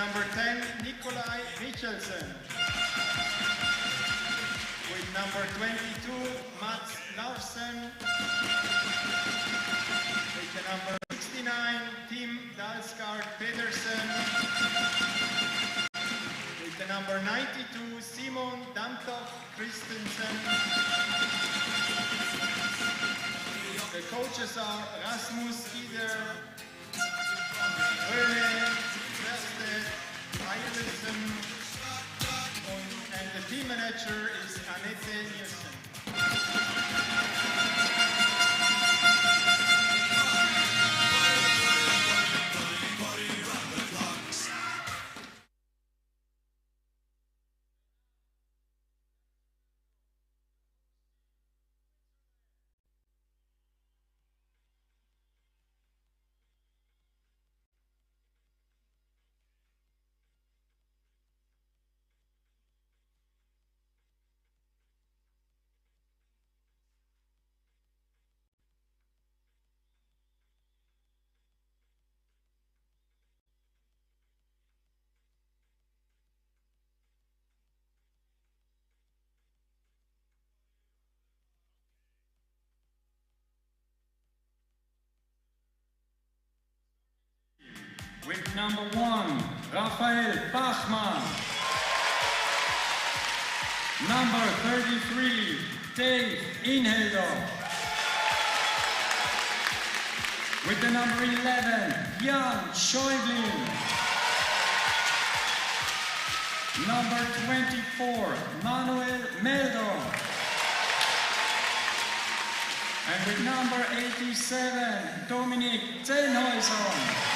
number 10, Nikolai Michelsen. With number 22, Mats Larsen. With the number 69, Tim Dalsgaard Pedersen. With the number 92, Simon Damtoff Christensen. The coaches are Rasmus Gider, Rene Verstedt, Eilesen, and the team manager is Annette Nielsen. With number 1, Raphael Bachmann. Number 33, Dave Inhelder. With the number 11, Jan Schäublin. Number 24, Manuel Melder. And with number 87, Dominik Zellnhäuser.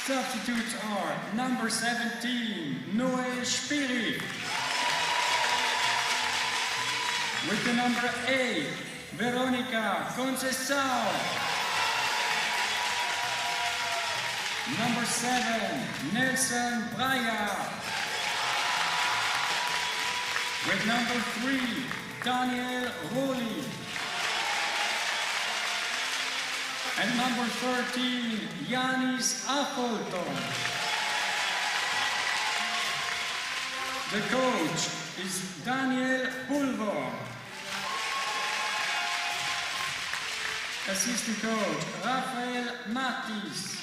Substitutes are number 17, Noel Spirig. With the number 8, Veronica Conceição. Number 7, Nelson Breyer. With number 3, Daniel Roli. And number 13, Yanis Afolto. The coach is Daniel Pulver. Assistant coach, Rafael Matis.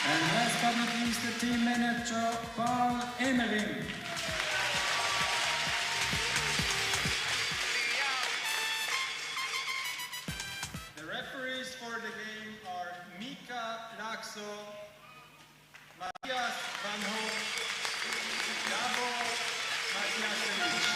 And last but not least, the team manager, Paul Emmering. For the game are Mika Laxo, Matthias Van Hoek, Gabo Matjasevich.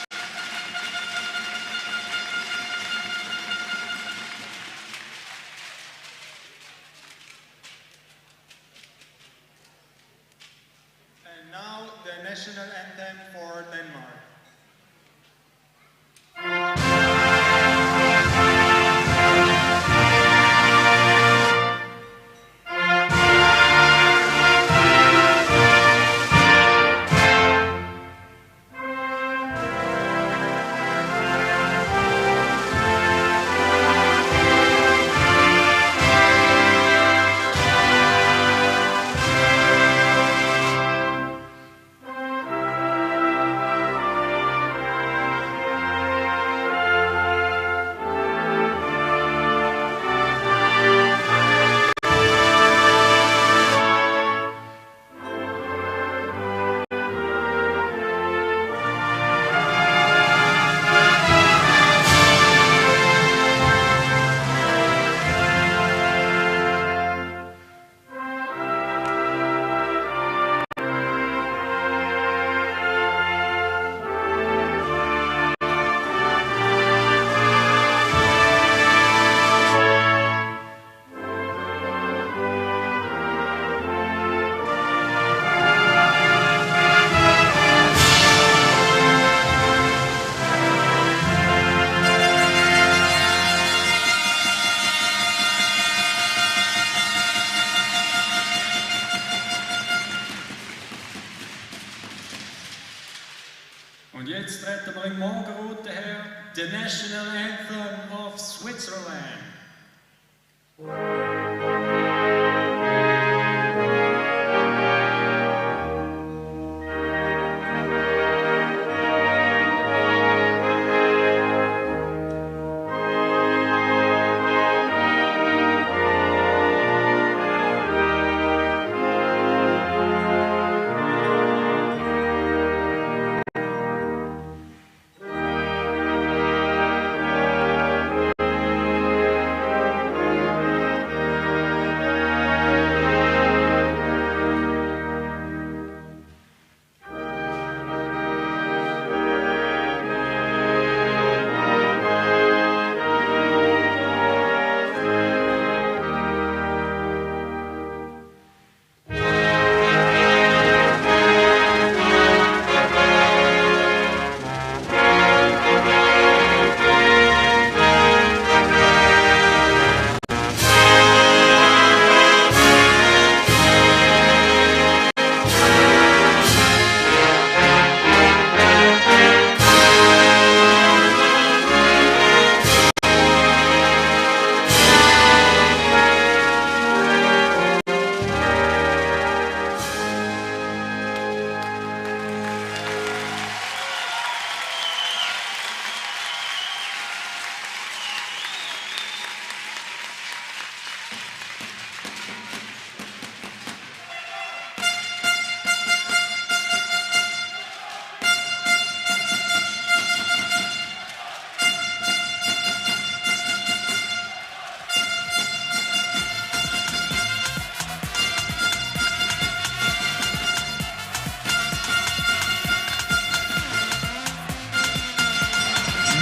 And now the national anthem for Denmark. Und jetzt treten wir im Morgenrot her, the National Anthem of Switzerland.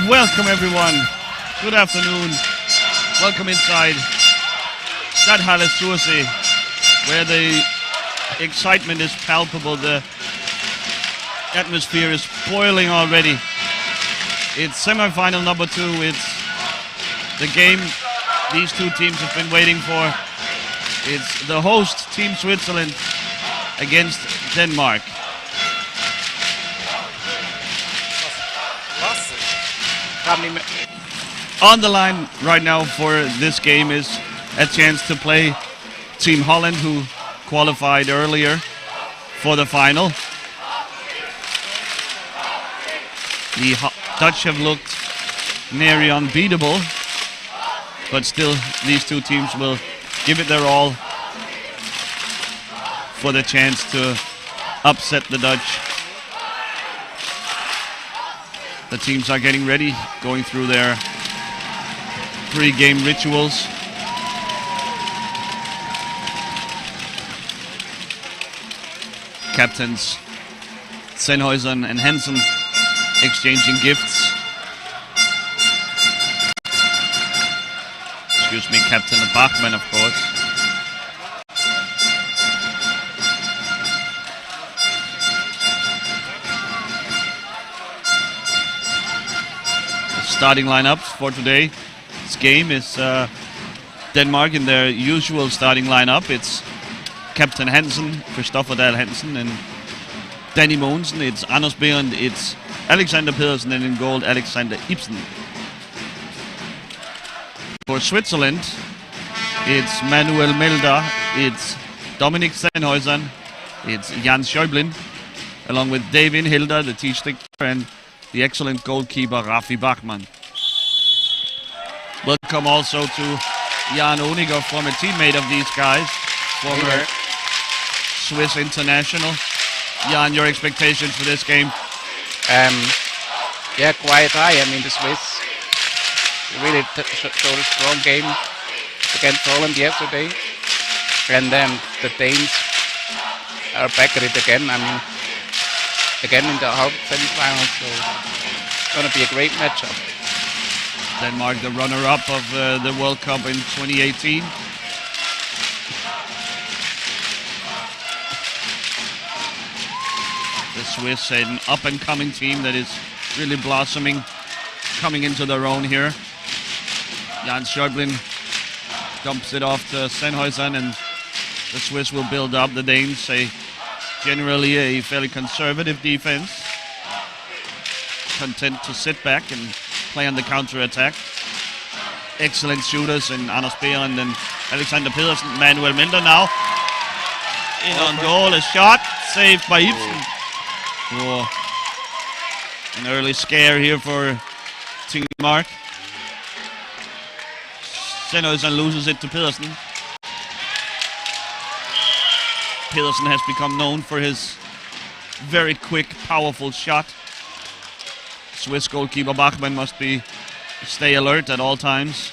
Welcome everyone. Good afternoon. Welcome inside Stadthalle Sursee, where the excitement is palpable. The atmosphere is boiling already. It's semi-final number 2. It's the game these two teams have been waiting for. It's the host, Team Switzerland, against Denmark. On the line right now for this game is a chance to play Team Holland, who qualified earlier for the final. The Dutch have looked nearly unbeatable, but still these two teams will give it their all for the chance to upset the Dutch. The teams are getting ready, going through their pre-game rituals. Captains Sennhuisen and Hansen exchanging gifts. Excuse me, Captain Bachmann, of course. The starting lineups for today's game is Denmark in their usual starting lineup. It's Captain Hansen, Christopher Dahl Hansen, and Danny Mogensen. It's Anders Behrendt, it's Alexander Pedersen, and in goal, Alexander Ibsen. For Switzerland, it's Manuel Melda, it's Dominic Sennhuisen, it's Jan Schäublin, along with David Hilda, the T-stick, and the excellent goalkeeper Rafi Bachmann. Welcome also to Jan Oniger, former teammate of these guys, former Swiss international. Jan, your expectations for this game? Yeah, quite high. I mean, the Swiss really showed a strong game against Holland yesterday, and then the Danes are back at it again. I mean, again in the half semi-finals, so it's going to be a great matchup. Denmark, the runner-up of the World Cup in 2018. The Swiss, an up-and-coming team that is really blossoming, coming into their own here. Jan Schäublin dumps it off to Sennhuisen, and the Swiss will build up. The Danes, generally a fairly conservative defense, content to sit back and play on the counter-attack. Excellent shooters in Anders Behrendt and Alexander Pedersen. Manuel Melda now in on goal. A shot saved by Ibsen. Oh. An early scare here for Team Denmark. Sennhuisen loses it to Pedersen. Pedersen has become known for his very quick, powerful shot. Swiss goalkeeper Bachmann must stay alert at all times.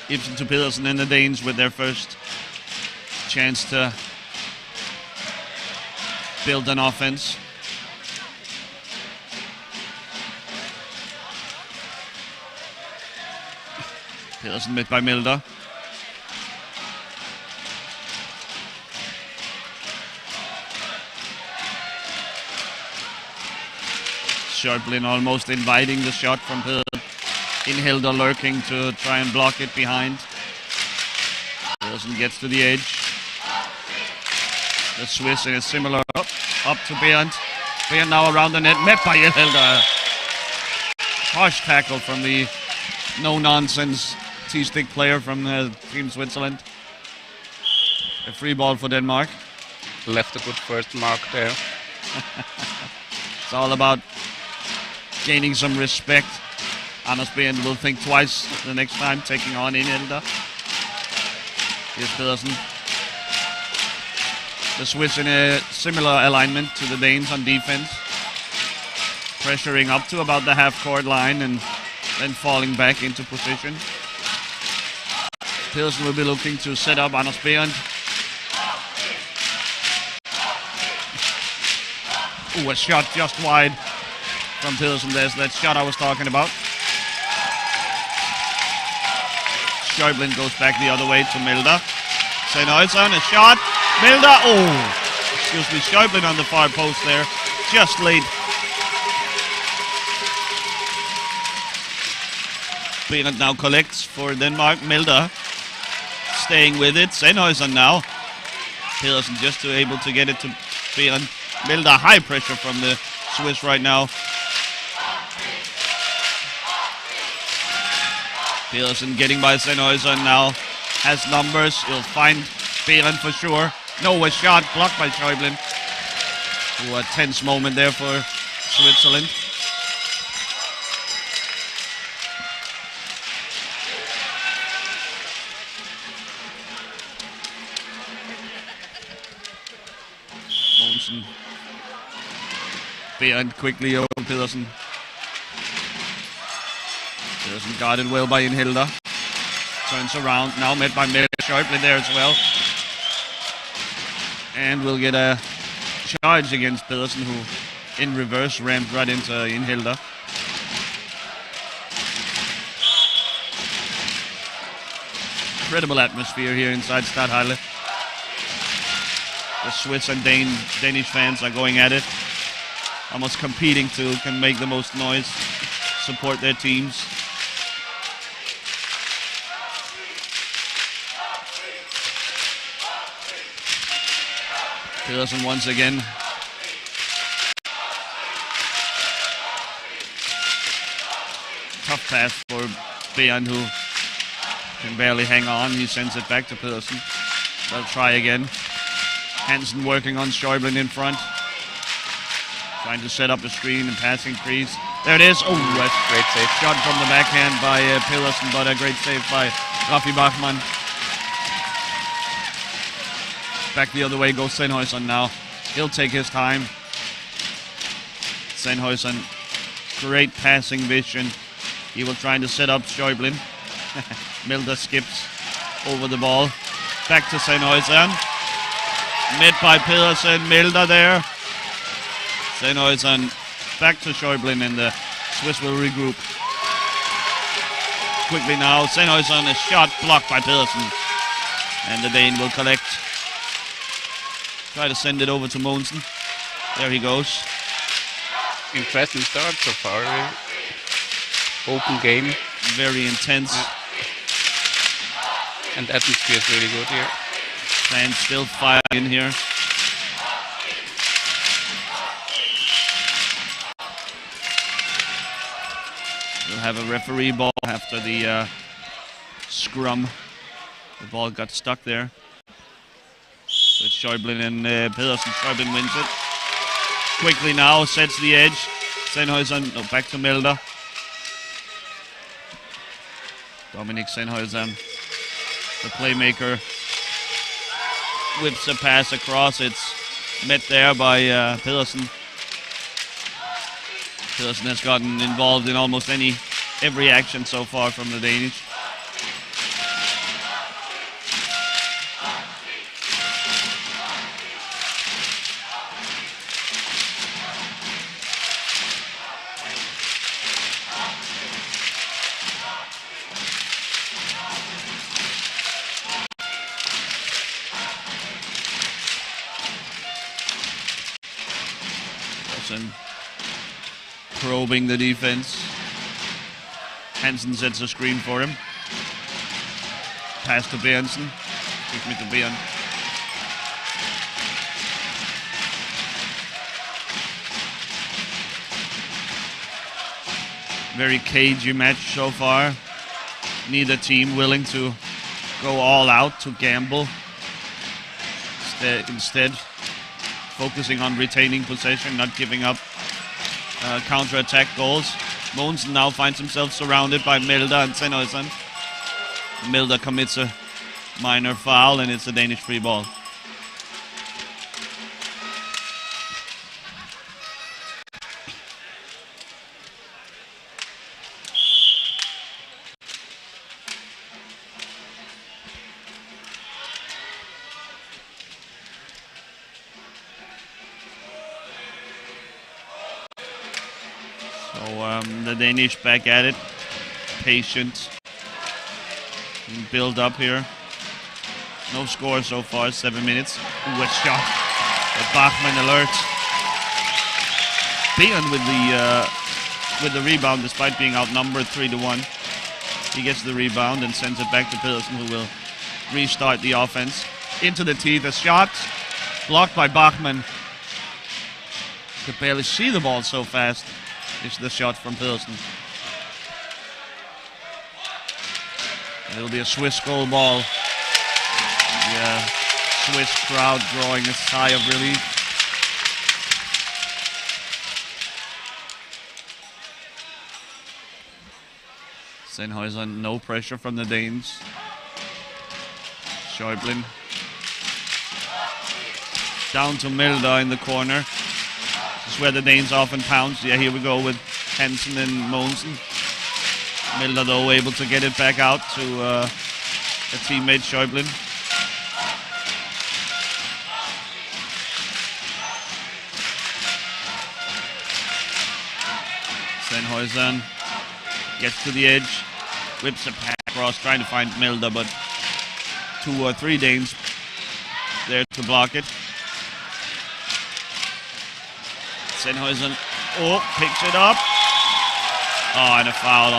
Ibsen to Pedersen, and the Danes with their first chance to build an offense. Pedersen met by Melda. Schäublin almost inviting the shot from Pedersen. In Hilda lurking to try and block it behind. Pedersen gets to the edge. The Swiss in a similar up to Behrendt. Behrendt now around the net, met by Hilda. Harsh tackle from the no-nonsense T-stick player from Team Switzerland. A free ball for Denmark. Left a good first mark there. It's all about gaining some respect. Anders Behrendt will think twice the next time taking on in Hilda. Here's Pedersen. The Swiss in a similar alignment to the Danes on defense. Pressuring up to about the half-court line and then falling back into position. Pedersen will be looking to set up Anders Behrendt. Ooh, a shot just wide. from Pedersen. There's that shot I was talking about. Schäuble goes back the other way to Milder. Sennhuysen, a shot. Milder, excuse me, Schäuble on the far post there. Just late. Behrend now collects for Denmark. Milder staying with it. Sennhuysen now. Pedersen just able to get it to Behrend. Milder, high pressure from the Swiss right now. Pedersen getting by Sennhuysen now. Has numbers. He'll find Behrend for sure. No, a shot blocked by Schäuble. A tense moment there for Switzerland. Mogensen. Behrend quickly over Pedersen. Pedersen guarded well by Inhilda. Turns around, now met by Milder. Schäuble there as well. And we'll get a charge against Pedersen, who in reverse rammed right into Inhilda. Incredible atmosphere here inside Stadthalle. The Swiss and Danish fans are going at it. Almost competing to can make the most noise, support their teams. Pedersen once again. Tough pass for Behrend, who can barely hang on. He sends it back to Pedersen. They'll try again. Hansen working on Schäuble in front. Trying to set up a screen and passing crease. There it is. Oh, that's a great save. Shot from the backhand by Pedersen, but a great save by Rafi Bachmann. Back the other way goes Sennhuysen now. He'll take his time. Sennhuysen, great passing vision. He will try to set up Schäuble. Milder skips over the ball. Back to Sennhuysen. Met by Pedersen. Milder there. Sennhuysen back to Schäuble, and the Swiss will regroup. Quickly now, Sennhuysen, a shot blocked by Pedersen. And the Dane will collect. Try to send it over to Mogensen. There he goes. Interesting start so far. Open game. Very intense. And atmosphere is really good here. Fans still firing in here. We'll have a referee ball after the scrum. The ball got stuck there. So it's Schäuble and Pedersen. Schäuble wins it. Quickly now, sets the edge. Sennhuysen, back to Milder. Dominik Sennhuysen, the playmaker, whips a pass across. It's met there by Pedersen. Pedersen has gotten involved in almost every action so far from the Danish. Probing the defense. Hansen sets a screen for him. Pass to Behrendsen. Excuse me, to Behrend. Very cagey match so far. Neither team willing to go all out to gamble. Instead, focusing on retaining possession, not giving up counter-attack goals. Mogensen now finds himself surrounded by Milder and Sennhuysen. Milder commits a minor foul, and it's a Danish free ball. The Danish back at it. Patient. Build up here. No score so far, 7 minutes. Ooh, a shot. But Bachmann alert. Beon with the rebound despite being outnumbered 3-1. He gets the rebound and sends it back to Pedersen, who will restart the offense. Into the teeth, a shot. Blocked by Bachmann. Could barely see the ball so fast. It's the shot from Pedersen. It'll be a Swiss goal ball. The Swiss crowd drawing a sigh of relief. Sennhuysen, no pressure from the Danes. Schäuble. Down to Milda in the corner. This is where the Danes often pounce. Yeah, here we go with Hansen and Mogensen. Milda, though, able to get it back out to a teammate, Schäuble. Sennhuysen gets to the edge, whips a pass across, trying to find Milda, but 2 or 3 Danes there to block it. Sennhuysen, picks it up. And a foul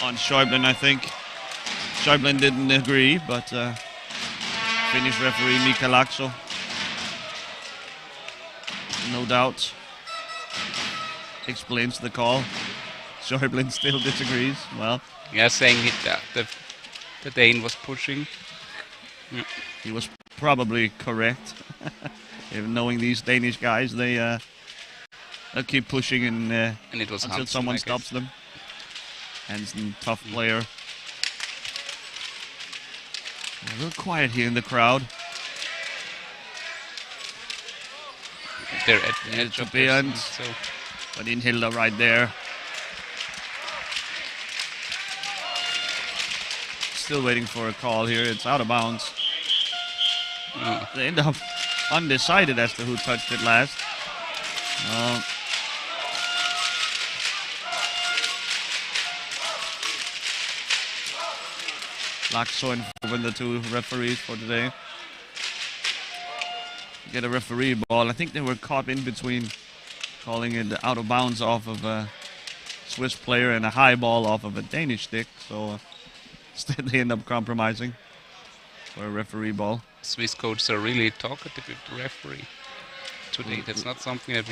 on Schäuble, I think. Schäuble didn't agree, but Finnish referee Mika Laakso, no doubt, explains the call. Schäuble still disagrees. Well, yeah, saying the Dane was pushing. Yeah. He was probably correct. Even knowing these Danish guys, they'll keep pushing and it was until Hansen, someone stops them. Hansen, tough player. A little quiet here in the crowd. They're at the edge of the end. So. But in Hilda right there. Still waiting for a call here. It's out of bounds. They end up undecided as to who touched it last. Laakso and the 2 referees for today. Get a referee ball. I think they were caught in between, calling it out of bounds off of a Swiss player and a high ball off of a Danish stick. So instead they end up compromising for a referee ball. Swiss coaches are really talkative with the referee today. That's not something that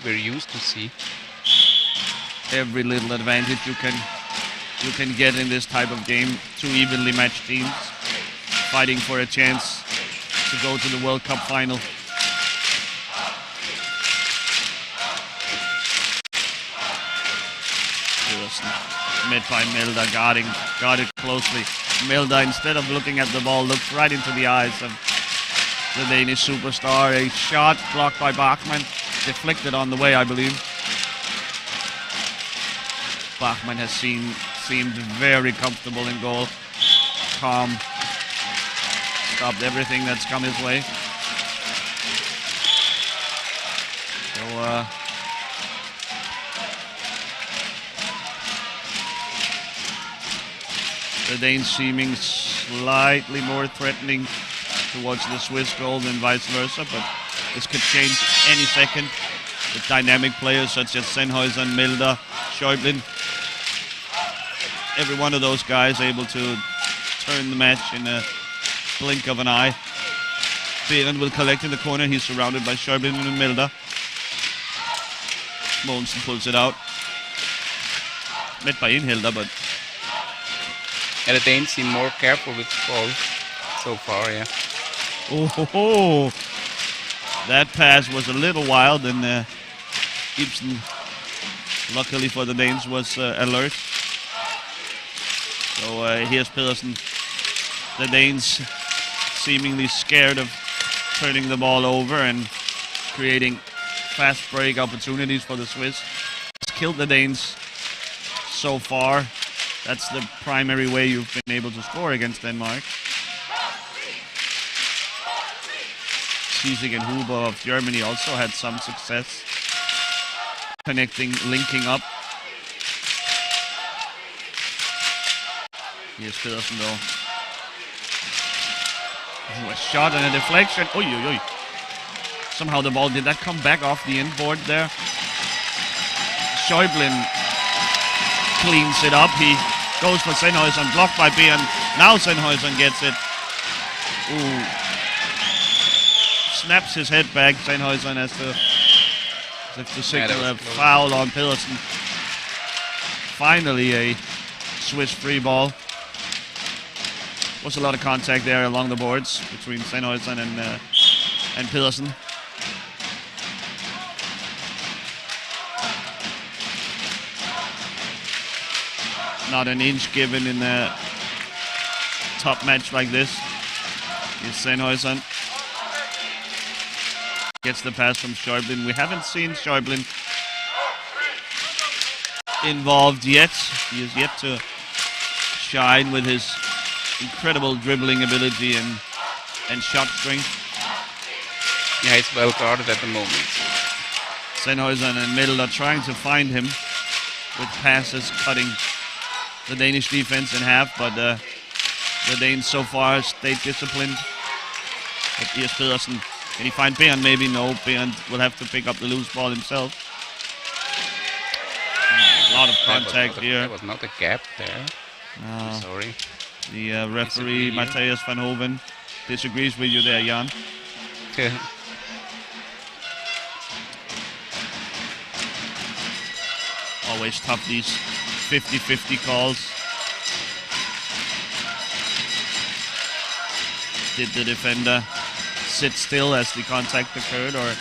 we're used to see. Every little advantage you can get in this type of game. 2 evenly matched teams fighting for a chance to go to the World Cup final. Met by Milda, guarded closely. Milda, instead of looking at the ball, looks right into the eyes of the Danish superstar. A shot blocked by Bachmann, deflected on the way, I believe. Bachmann has seemed very comfortable in goal, calm, stopped everything that's come his way. So the Danes seeming slightly more threatening towards the Swiss goal than vice versa, but this could change any second with dynamic players such as Sennhuysen, Milda, Schäuble. Every one of those guys able to turn the match in a blink of an eye. Beon will collect in the corner. He's surrounded by Schäuble and Milda. Mogensen pulls it out. Met by Inhilda, but... And the Danes seem more careful with the ball so far, yeah. Oh, that pass was a little wild, and Ibsen, luckily for the Danes, was alert. So here's Pedersen. The Danes seemingly scared of turning the ball over and creating fast break opportunities for the Swiss. It's killed the Danes so far. That's the primary way you've been able to score against Denmark. Siesig and Huber of Germany also had some success connecting, linking up. Here's Pedersen though. Ooh, a shot and a deflection. Oy, oy, oy. Somehow the ball did that come back off the inboard there. Schäublin cleans it up. He goes for Sennhäuser, blocked by Behrend. Now Sennhäuser gets it. Ooh. Snaps his head back. Sennhäuser has to signal a foul on Pedersen. Finally a Swiss free ball. Was a lot of contact there along the boards between Sennhäuser and Pedersen. Not an inch given in a top match like this. Here's Sennhäuser. Gets the pass from Schäublin. We haven't seen Schäublin involved yet. He is yet to shine with his incredible dribbling ability and shot strength. Yeah, he's well guarded at the moment. Sennhäuser and Middle are trying to find him with passes cutting the Danish defense in half, but the Danes so far stayed disciplined. But here's Pedersen. Can he find Behrend? Maybe no. Behrend will have to pick up the loose ball himself. A lot of contact here. There was not a gap there. I'm sorry. The referee, Matthias van Hoven, disagrees with you there, Jan. Always tough, these 50-50 calls. Did the defender sit still as the contact occurred, or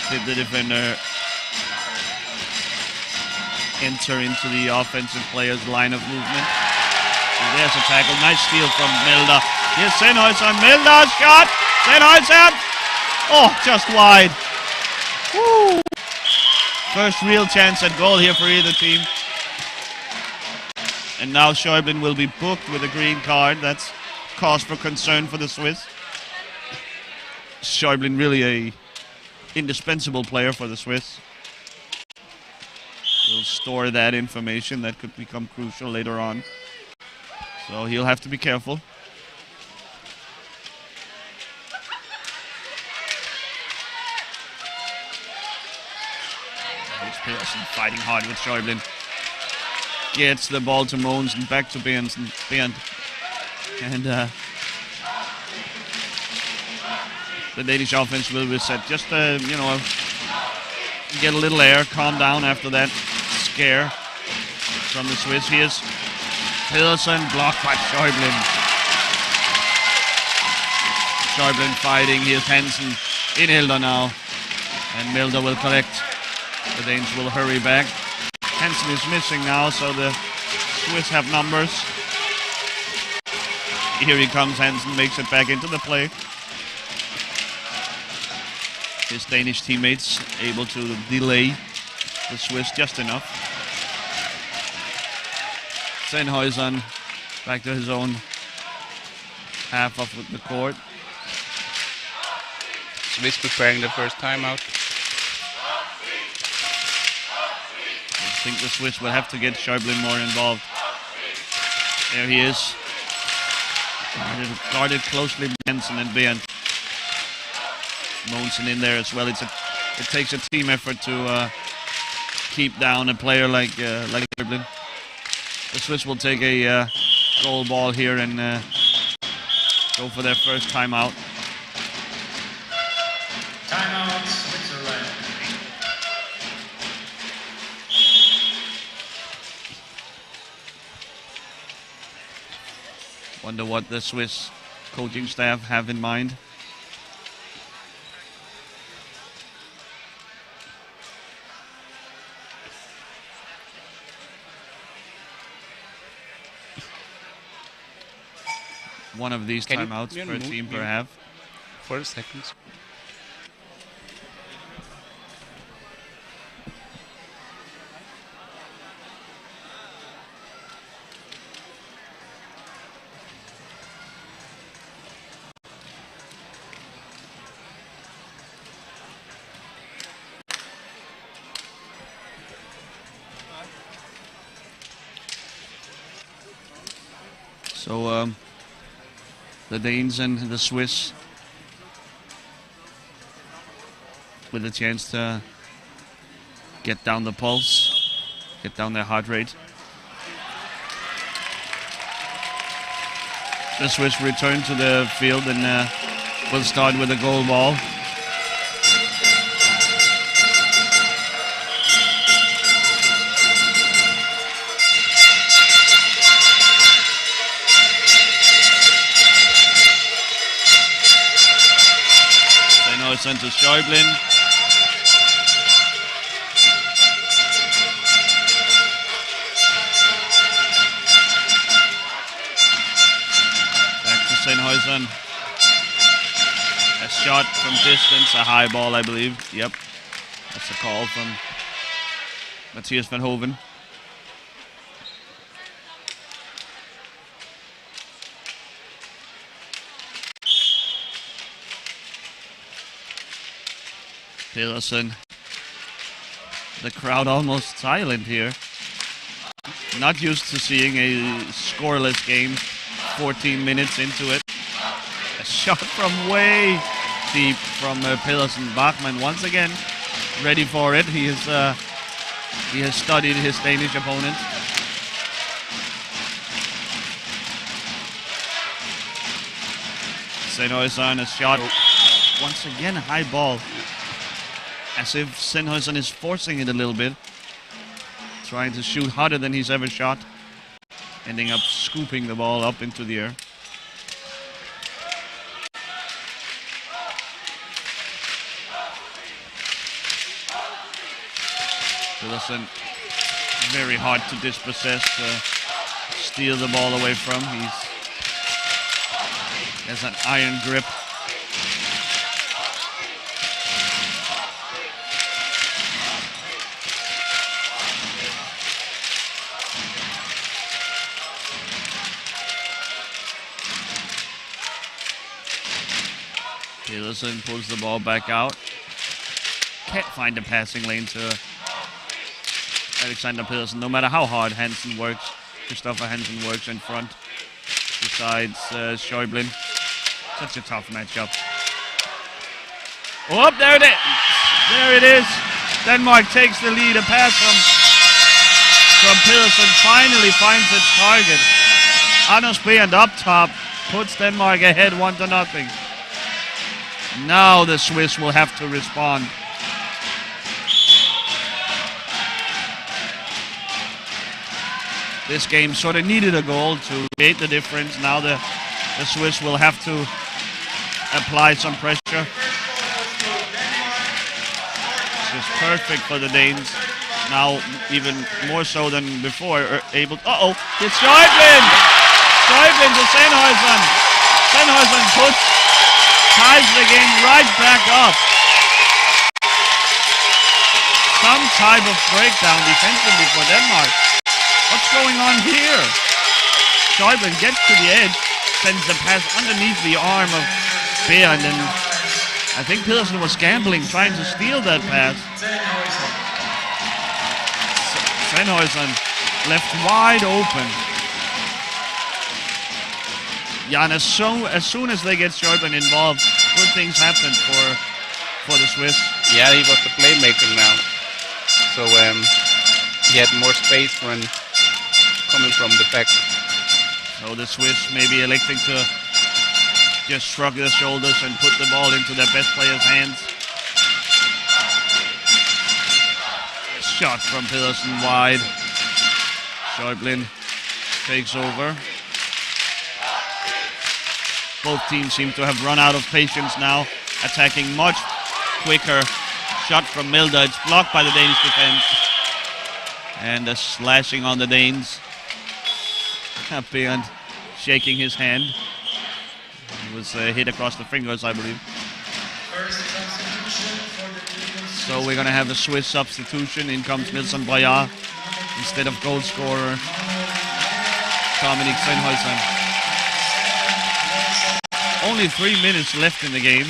did the defender enter into the offensive player's line of movement? And there's a tackle. Nice steal from Milder. Here's Sennhäuser. Milder shot. Sennhäuser. Oh, just wide. Woo. First real chance at goal here for either team. And now Schäublin will be booked with a green card. That's cause for concern for the Swiss. Schäublin really a indispensable player for the Swiss. We'll store that information. That could become crucial later on. So he'll have to be careful. Here's Pedersen fighting hard with Schäublin. Gets the ball to Mons and back to Behrend. And the Danish offense will reset. Just, you know, get a little air, calm down after that scare from the Swiss. Here's Pedersen, blocked by Schäublin. Schäublin fighting. Here's Hansen in Hilder now. And Milder will collect. The Danes will hurry back. Hansen is missing now, so the Swiss have numbers. Here he comes, Hansen makes it back into the play. His Danish teammates able to delay the Swiss just enough. Sennhäuser back to his own half of the court. Swiss preparing the first timeout. I think the Swiss will have to get Schäublin more involved. There he is. Guarded closely by Hansen and Behrend. Monsen in there as well. It takes a team effort to keep down a player like Schäublin. The Swiss will take a goal ball here and go for their first timeout. Timeout, Switzerland. Wonder what the Swiss coaching staff have in mind. One of these timeouts for a team per half. 4 seconds. So the Danes and the Swiss with a chance to get down the pulse, get down their heart rate. The Swiss return to the field and will start with a goal ball. Sent to Schäublin. Back to Sennhäusen. A shot from distance, a high ball, I believe. Yep, that's a call from Matthias van Hoven. Pedersen. The crowd almost silent here. Not used to seeing a scoreless game 14 minutes into it. A shot from way deep from Pedersen. Bachmann once again ready for it. He has studied his Danish opponent. Sennhäusen, a shot. Once again, a high ball. As if Sennhäusen is forcing it a little bit. Trying to shoot harder than he's ever shot. Ending up scooping the ball up into the air. Pedersen, very hard to dispossess, steal the ball away from. He has an iron grip. Pedersen pulls the ball back out. Can't find a passing lane to Alexander Pedersen, no matter how hard Hansen works. Christopher Hansen works in front. Besides Schäublin. Such a tough matchup. Oh, there it is! There it is! Denmark takes the lead. A pass from Pedersen finally finds its target. Anders Behrendt up top puts Denmark ahead 1-0. Now the Swiss will have to respond. This game sort of needed a goal to create the difference. Now the Swiss will have to apply some pressure. This is perfect for the Danes. Now even more so than before, able. It's Schäublin! Schäublin to Sennhäusen. Sennhäusen ties the game right back up. Some type of breakdown defensively for Denmark. What's going on here? Schäublin gets to the edge, sends the pass underneath the arm of Behrendt, and I think Pedersen was gambling, trying to steal that pass. Sennhäusen left wide open. Yeah, and as soon as they get Schäublin involved, good things happen for the Swiss. Yeah, he was the playmaker now. So he had more space when coming from the back. So the Swiss may be electing to just shrug their shoulders and put the ball into their best player's hands. Shot from Pedersen wide. Schäublin takes over. Both teams seem to have run out of patience now, attacking much quicker. Shot from Milder, it's blocked by the Danish defense. And a slashing on the Danes. Behrendt shaking his hand. He was hit across the fingers, I believe. So we're going to have a Swiss substitution. In comes Nilsson Braillard instead of goal scorer Dominic Sennhäusen. Only 3 minutes left in the game.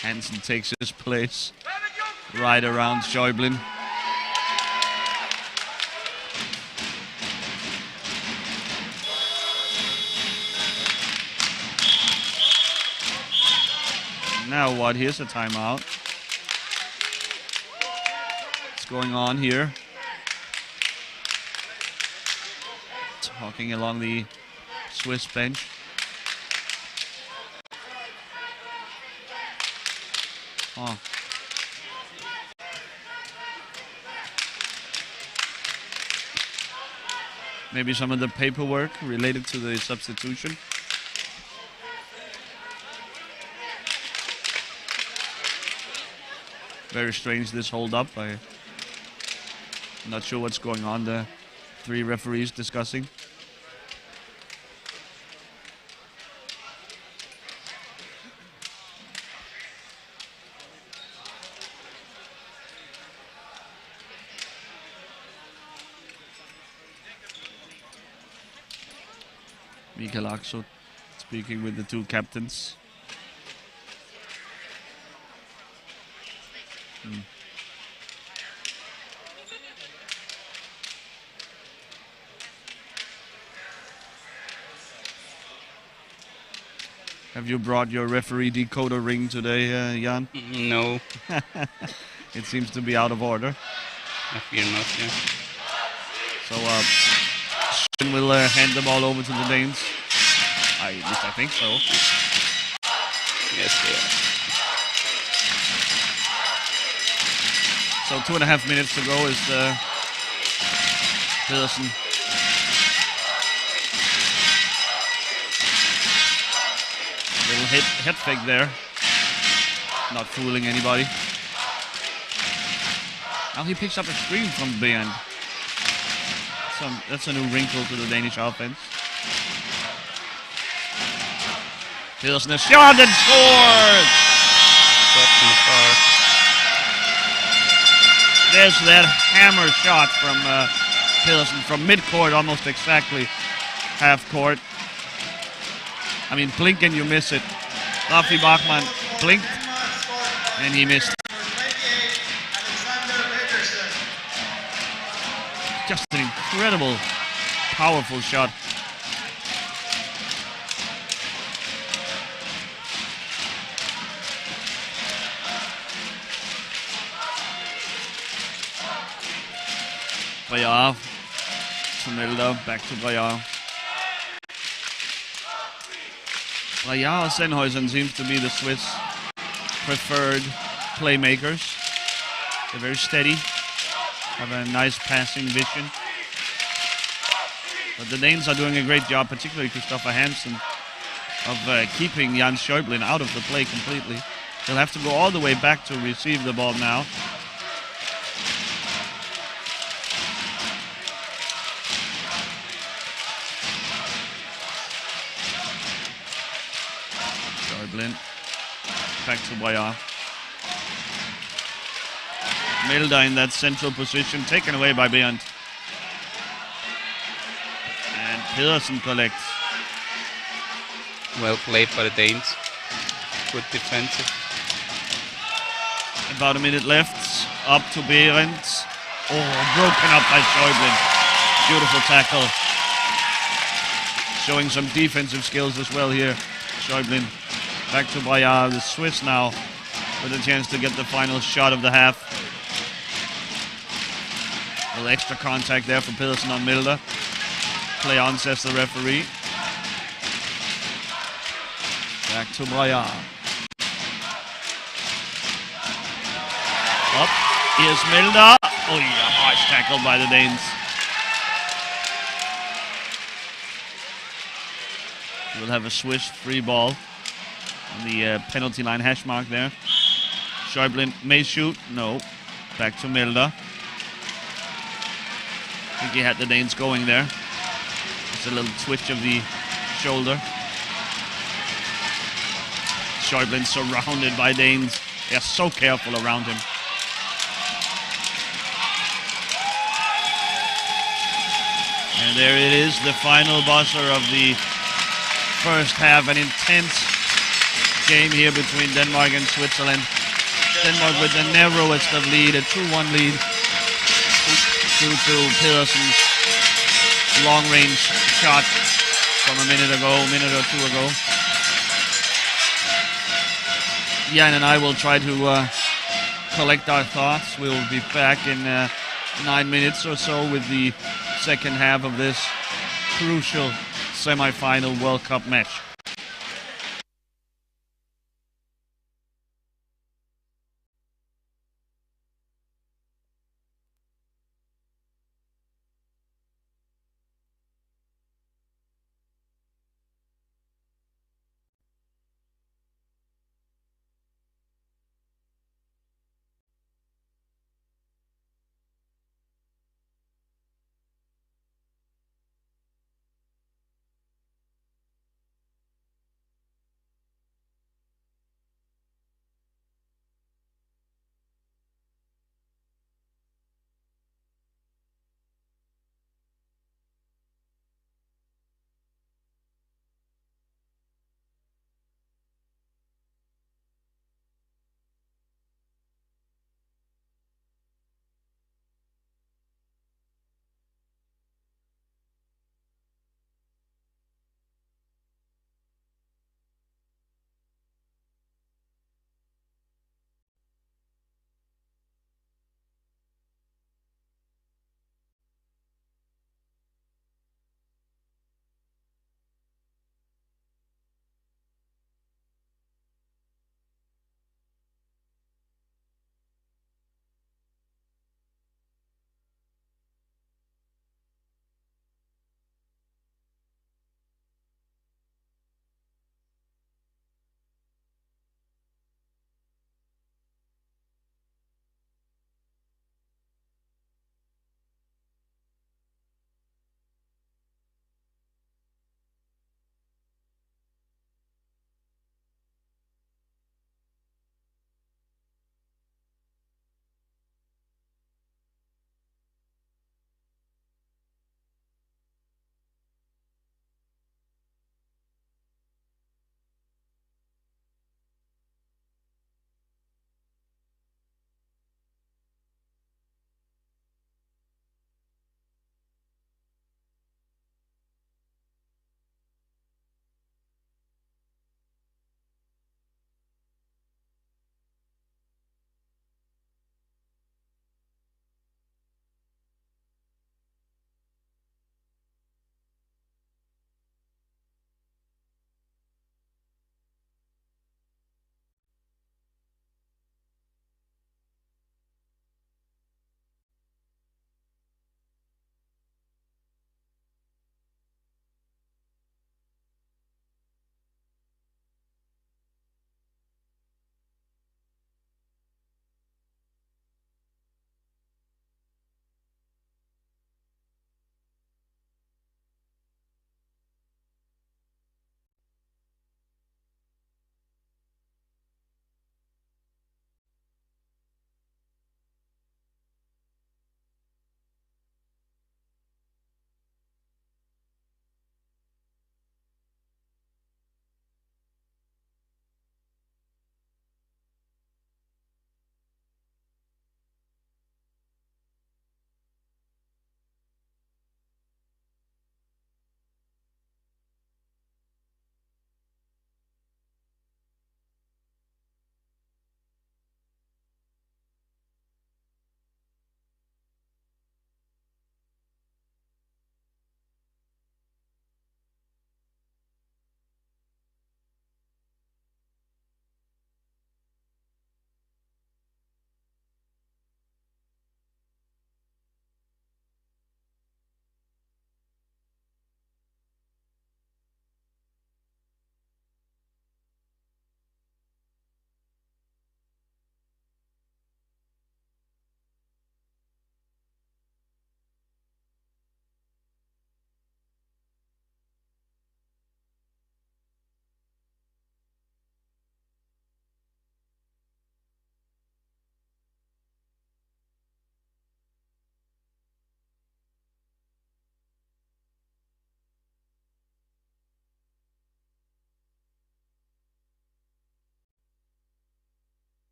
Hansen takes his place right around Schäublin. Now what? Here's a timeout. What's going on here? Talking along the Swiss bench. Oh. Maybe some of the paperwork related to the substitution. Very strange, this hold up. I'm not sure what's going on. The 3 referees discussing. Mikael Axel speaking with the 2 captains. Have you brought your referee decoder ring today, Jan? No, It seems to be out of order. I fear not, yeah. So Sven will hand the ball over to the Danes. At least I think so. Yes, they are. So 2.5 minutes to go is Pedersen. Little head fake there. Not fooling anybody. Now he picks up a screen from behind. That's a new wrinkle to the Danish offense. Pedersen a shot and scores! There's that hammer shot from Pedersen from midcourt, almost exactly half court. I mean, blink and you miss it. Rafi Bachmann blinked and he missed. Just an incredible, powerful shot. Braillard to Melder, back to Braillard. Braillard and Sennhuysen seems to be the Swiss preferred playmakers. They're very steady, have a nice passing vision. But the Danes are doing a great job, particularly Christopher Hansen, of keeping Jan Schäuble out of the play completely. He'll have to go all the way back to receive the ball now. Back to Braillard. Melder in that central position, taken away by Behrend. And Pedersen collects. Well played by the Danes. Good defensive. About a minute left. Up to Behrend. Oh, broken up by Schäuble. Beautiful tackle. Showing some defensive skills as well here. Schäuble. Back to Braillard, the Swiss now, with a chance to get the final shot of the half. A little extra contact there for Pedersen on Melder. Play on, says the referee. Back to Braillard. Up, here's Melder. Oh yeah, harsh tackle by the Danes. We'll have a Swiss free ball. On the penalty line hash mark there. Schäuble may shoot. No. Back to Melder. I think he had the Danes going there. Just a little twitch of the shoulder. Schäuble surrounded by Danes. They're so careful around him. And there it is, the final buzzer of the first half. An intense game here between Denmark and Switzerland. Denmark with the narrowest of lead, a 2-1 lead due to Pedersen's long-range shot from a minute or two ago. Jan and I will try to collect our thoughts. We will be back in 9 minutes or so with the second half of this crucial semi-final World Cup match.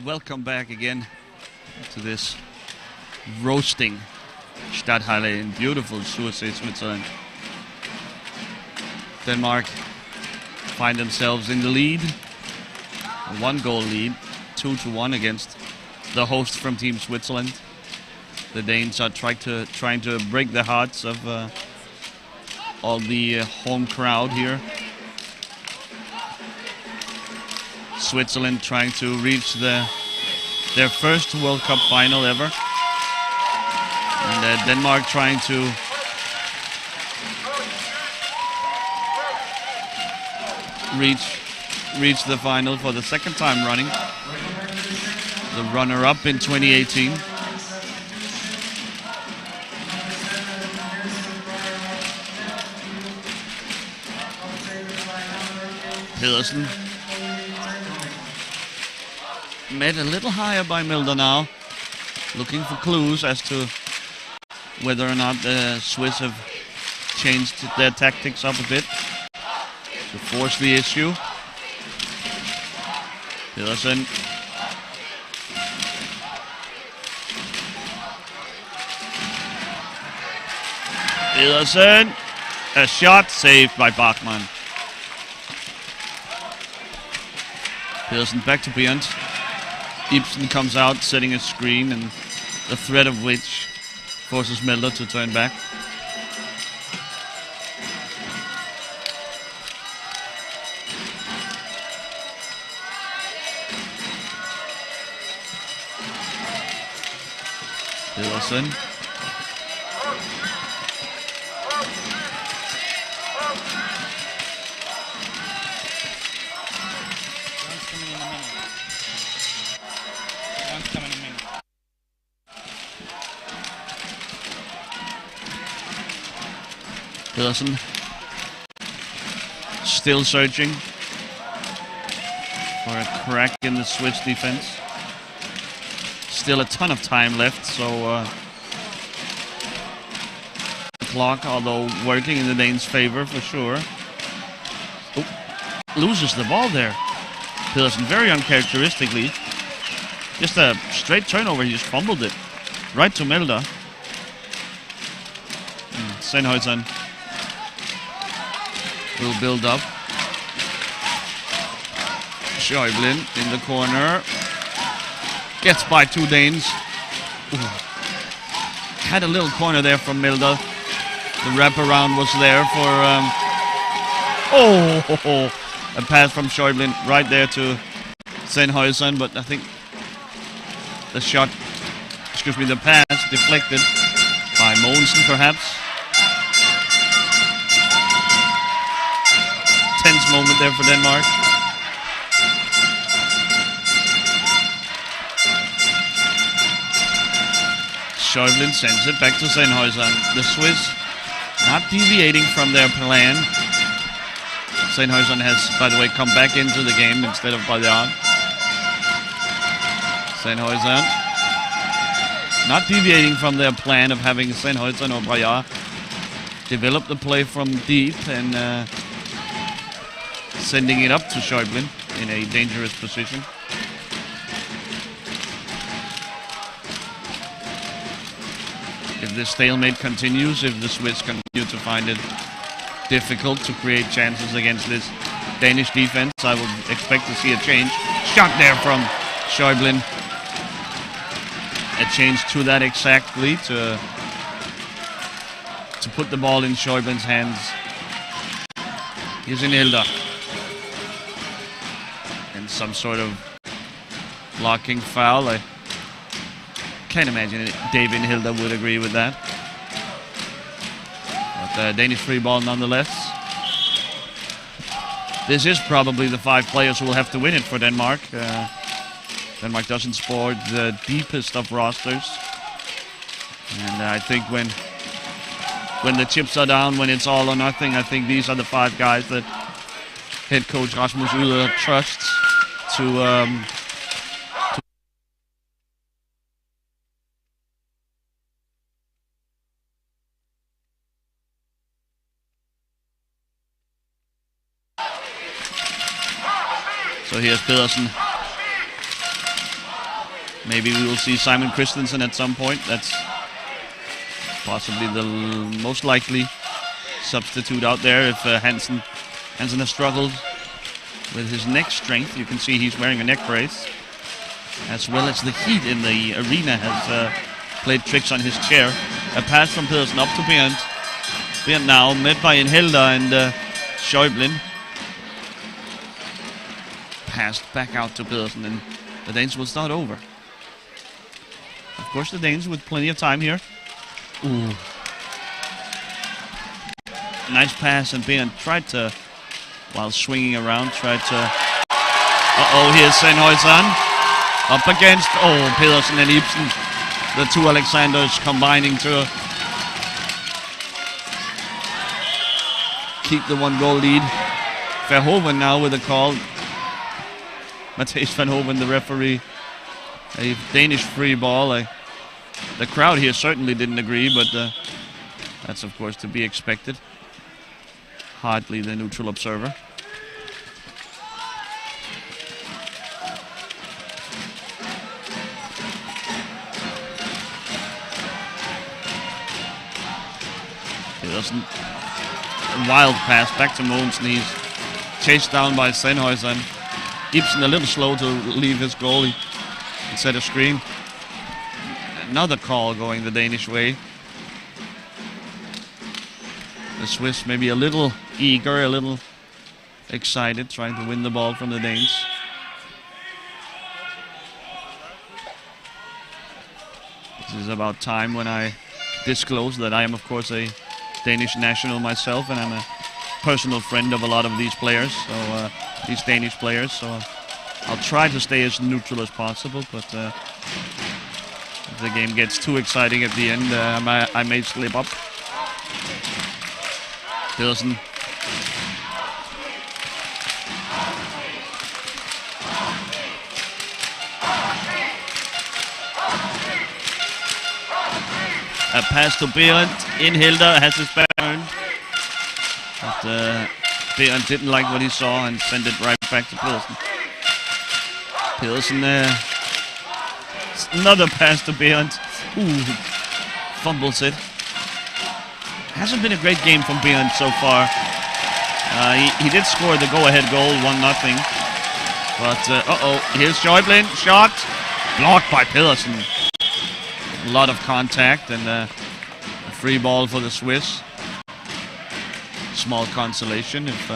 Welcome back again to this roasting Stadthalle in beautiful Sursee, Switzerland. Denmark find themselves in the lead, a 1-goal lead, 2-1 against the host from Team Switzerland. The Danes are trying to break the hearts of all the home crowd here. Switzerland trying to reach their first World Cup final ever, and Denmark trying to reach the final for the second time running. The runner-up in 2018. Pedersen met a little higher by Milder now, looking for clues as to whether or not the Swiss have changed their tactics up a bit to force the issue. Pedersen. Pedersen. A shot saved by Bachmann. Pedersen back to Bjørnt. Ibsen comes out, setting a screen, and the threat of which forces Milder to turn back. Pedersen. Pedersen still searching for a crack in the Swiss defense. Still a ton of time left, so the clock, although working in the Danes' favor for sure. Oh, loses the ball there. Pedersen very uncharacteristically. Just a straight turnover, he just fumbled it. Right to Milder. Sennhuysen will build up. Schäuble in the corner. Gets by 2 Danes. Ooh. Had a little corner there from Milder. The wraparound was there for... a pass from Schäuble right there to Sennhuysen, but I think the pass deflected by Mogensen perhaps. Tense moment there for Denmark. Schäuble sends it back to Sennhuysen. The Swiss not deviating from their plan. Sennhuysen has, by the way, come back into the game instead of Bayard. Sennhuysen not deviating from their plan of having Sennhuysen or Bayard develop the play from deep and sending it up to Schäuble in a dangerous position. If this stalemate continues, if the Swiss continue to find it difficult to create chances against this Danish defense, I would expect to see a change. Shot there from Schäuble. A change to that exactly to put the ball in Schäuble's hands. Here's in Hilda. And some sort of blocking foul. I can't imagine David Hilda would agree with that. But Danish free ball nonetheless. This is probably the 5 players who will have to win it for Denmark. Denmark doesn't sport the deepest of rosters. And I think when the chips are down, when it's all or nothing, I think these are the 5 guys that head coach Rasmus Uller trusts to So here's Pedersen. Maybe we will see Simon Christensen at some point. That's possibly the most likely substitute out there if Hansen has struggled with his neck strength. You can see he's wearing a neck brace, as well as the heat in the arena has played tricks on his chair. A pass from Pedersen up to Berndt. Berndt now met by Inhelda and Schäublin. Passed back out to Pedersen, and the Danes will start over. Of course, the Danes with plenty of time here. Ooh. Nice pass, and Berndt tried to, while swinging around, tried to... Here's Sennhuysen. Up against, Pedersen and Ibsen. The two Alexanders combining to keep the 1-goal lead. Verhoeven now with a call. Matthijs Verhoeven, the referee. A Danish free ball. The crowd here certainly didn't agree, but that's of course to be expected. Hardly the neutral observer. Pedersen. A wild pass back to Mogensen. He's chased down by Sennhuysen. Ibsen a little slow to leave his goal. He set a screen. Another call going the Danish way. The Swiss maybe a little eager, a little excited, trying to win the ball from the Danes. This is about time when I disclose that I am of course a Danish national myself, and I'm a personal friend of a lot of these players, so these Danish players, so I'll try to stay as neutral as possible, but if the game gets too exciting at the end, I may slip up. Pedersen. A pass to Berndt. Inhelda has his back turned. But Berndt didn't like what he saw and sent it right back to Pedersen. Pedersen, another pass to Berndt. Ooh, fumbles it. Hasn't been a great game from Berndt so far. He did score the go-ahead goal, 1-0. But, here's Schäublin. Shot. Blocked by Pedersen. A lot of contact and a free ball for the Swiss. Small consolation if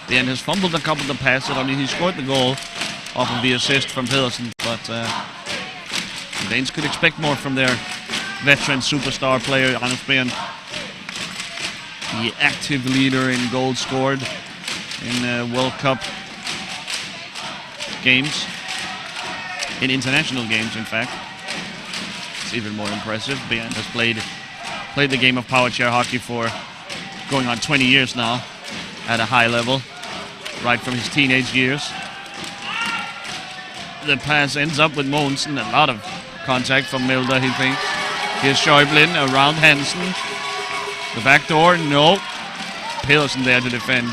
Berndt has fumbled a couple of passes. I mean, he scored the goal off of the assist from Pedersen, but the Danes could expect more from their veteran superstar player, Anders Berndt. The active leader in goals scored in World Cup games. In international games, in fact. It's even more impressive. Berndt has played the game of power chair hockey for going on 20 years now at a high level, right from his teenage years. The pass ends up with Mogensen. A lot of contact from Milder, he thinks. Here's Schäublin around Hansen. The back door, no. Pedersen there to defend.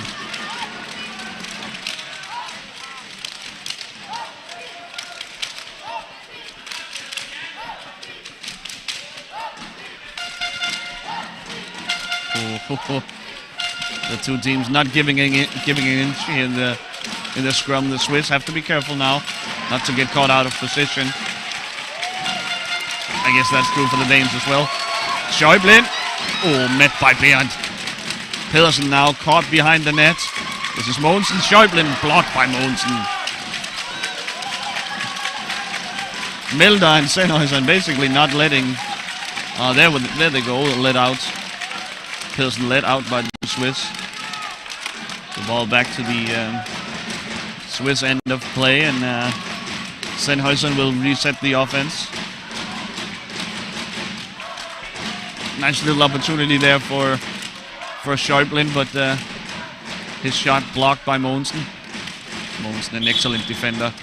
The two teams not giving an inch in the scrum. The Swiss have to be careful now not to get caught out of position. I guess that's true for the Danes as well. Schäublin. Met by Berndt. Pedersen now caught behind the net. This is Mogensen. Schäublin blocked by Mogensen. Milder and Sennhuysen basically not letting... there they go, let out. Pedersen let out by the Swiss. The ball back to the Swiss end of play, and Sennhuysen will reset the offense. Nice little opportunity there for Schäublin, but his shot blocked by Mogensen. Mogensen, an excellent defender.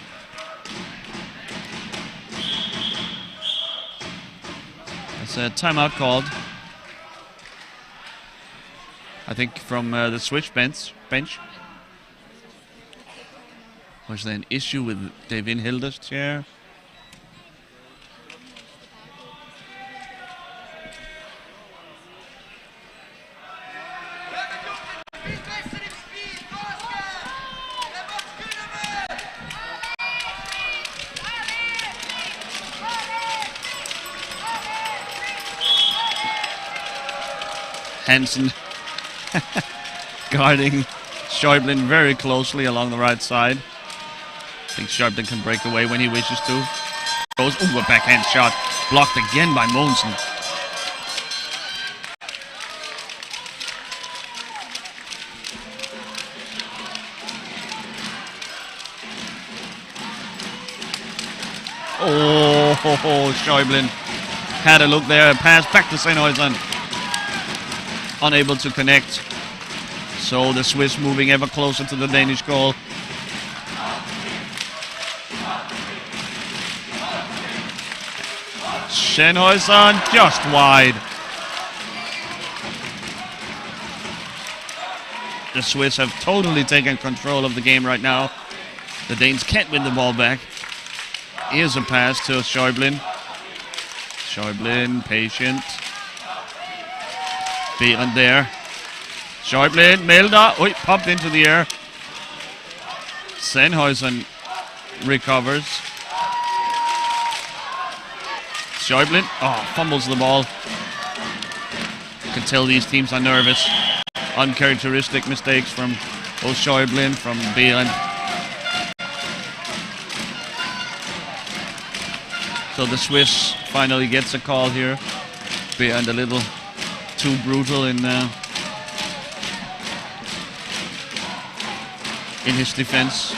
There's a timeout called. I think from the Swiss bench. Was there an issue with Devin Hilda's chair? Hansen guarding Schäuble very closely along the right side. I think Schäuble can break away when he wishes to. Goes, a backhand shot. Blocked again by Mogensen. Schäuble had a look there. Pass back to Sennhäuser. Unable to connect. So the Swiss moving ever closer to the Danish goal. Sennhäuser just wide. The Swiss have totally taken control of the game right now. The Danes can't win the ball back. Here's a pass to Schäuble. Schäuble, patient. Behrend there. Schäuble, Melder. Oh, popped into the air. Sennhäuser recovers. Schäuble, fumbles the ball. You can tell these teams are nervous. Uncharacteristic mistakes from both Schäuble, from Behrend. So the Swiss finally gets a call here. Behrend a little too brutal in his defense.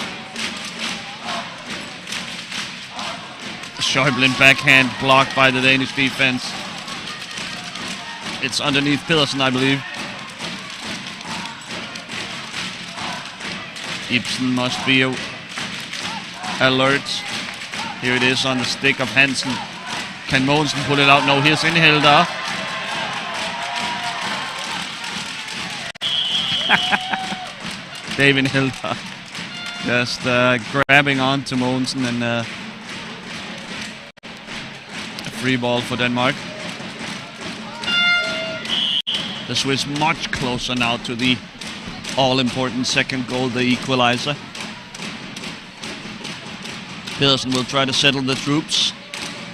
Schäuble backhand blocked by the Danish defense. It's underneath Pedersen, I believe. Ibsen must be alert. Here it is on the stick of Hansen. Can Mogensen pull it out? No, here's Inhilda. David Hilda just grabbing on to Mogensen, and a free ball for Denmark. The Swiss much closer now to the all-important second goal, the equalizer. Pedersen will try to settle the troops,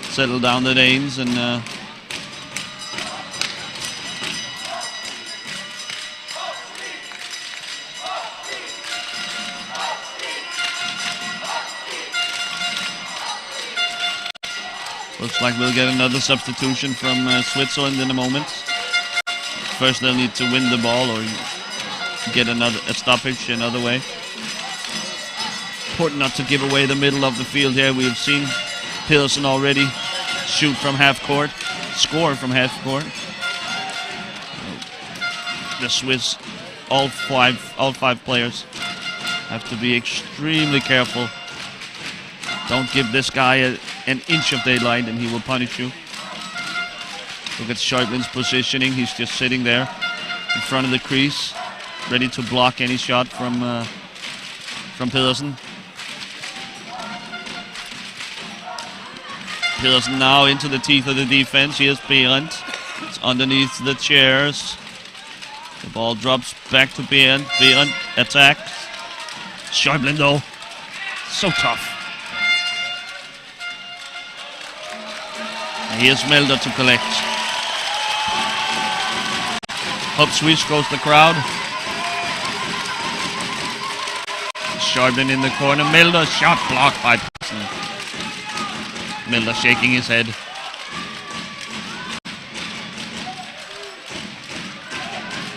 settle down the Danes, and looks like we'll get another substitution from Switzerland in a moment. First they'll need to win the ball or get a stoppage another way. Important not to give away the middle of the field here. We've seen Pedersen already shoot from half court, score from half court. The Swiss, all five players, have to be extremely careful. Don't give this guy an inch of daylight and he will punish you. Look at Schäuble's positioning. He's just sitting there in front of the crease, ready to block any shot from Pedersen. Pedersen now into the teeth of the defense. Here's Behrend. It's underneath the chairs. The ball drops back to Behrend. Behrend attacks. Schäuble though, so tough. And here's Melder to collect. Up swish goes the crowd. Schäuble in the corner. Melder shot blocked by Pedersen. Melder shaking his head.